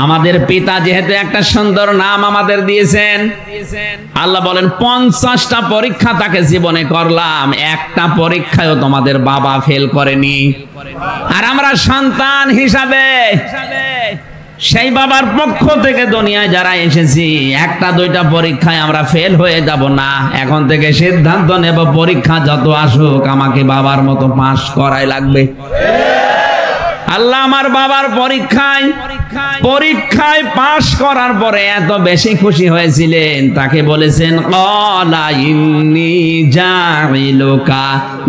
আমাদের পিতা যেহেতু একটা সুন্দর নাম আমাদের দিয়েছেন, আল্লাহ বলেন 50টা পরীক্ষা তাকে জীবনে করলাম, একটা পরীক্ষায়ও তোমাদের বাবা ফেল করেনি। আর আমরা সন্তান হিসাবে সেই বাবার পক্ষ থেকে দুনিয়ায় যারা এসেছি, 1-2টা পরীক্ষায় আমরা ফেল হয়ে যাব না। এখন থেকে সিদ্ধান্ত নেব পরীক্ষা যত আসুক আমাকে বাবার মতো পাস করাই লাগবে। আল্লাহ আমার বাবার পরীক্ষায় পাশ করার পরে এত বেশি খুশি হয়েছিলেন, তাকে বলেছেন ক্বালা ইন্নী জাইলুকা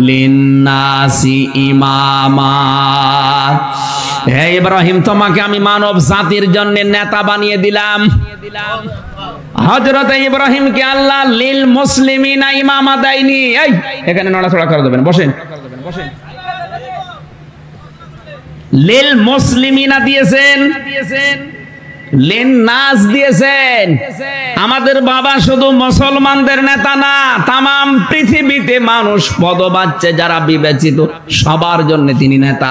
লিন্নাসি ইমামা। হে ইব্রাহিম, তোমাকে আমি মানব জাতির জন্য নেতা বানিয়ে দিলাম। হযরত ইব্রাহিমকে আল্লাহ লিল মুসলিমিনা ইমামা দেয়নি। এই এখানে নড়াচড়া করে দেবেন, বসেন। লিল মুসলিমিনা দিয়েছেন, লিন নাস দিয়েছেন। আমাদের বাবা শুধু মুসলমানদের নেতা না, তামাম পৃথিবীতে মানুষ পদবাচ্চে যারা বিবেচিত সবার জন্য তিনি নেতা।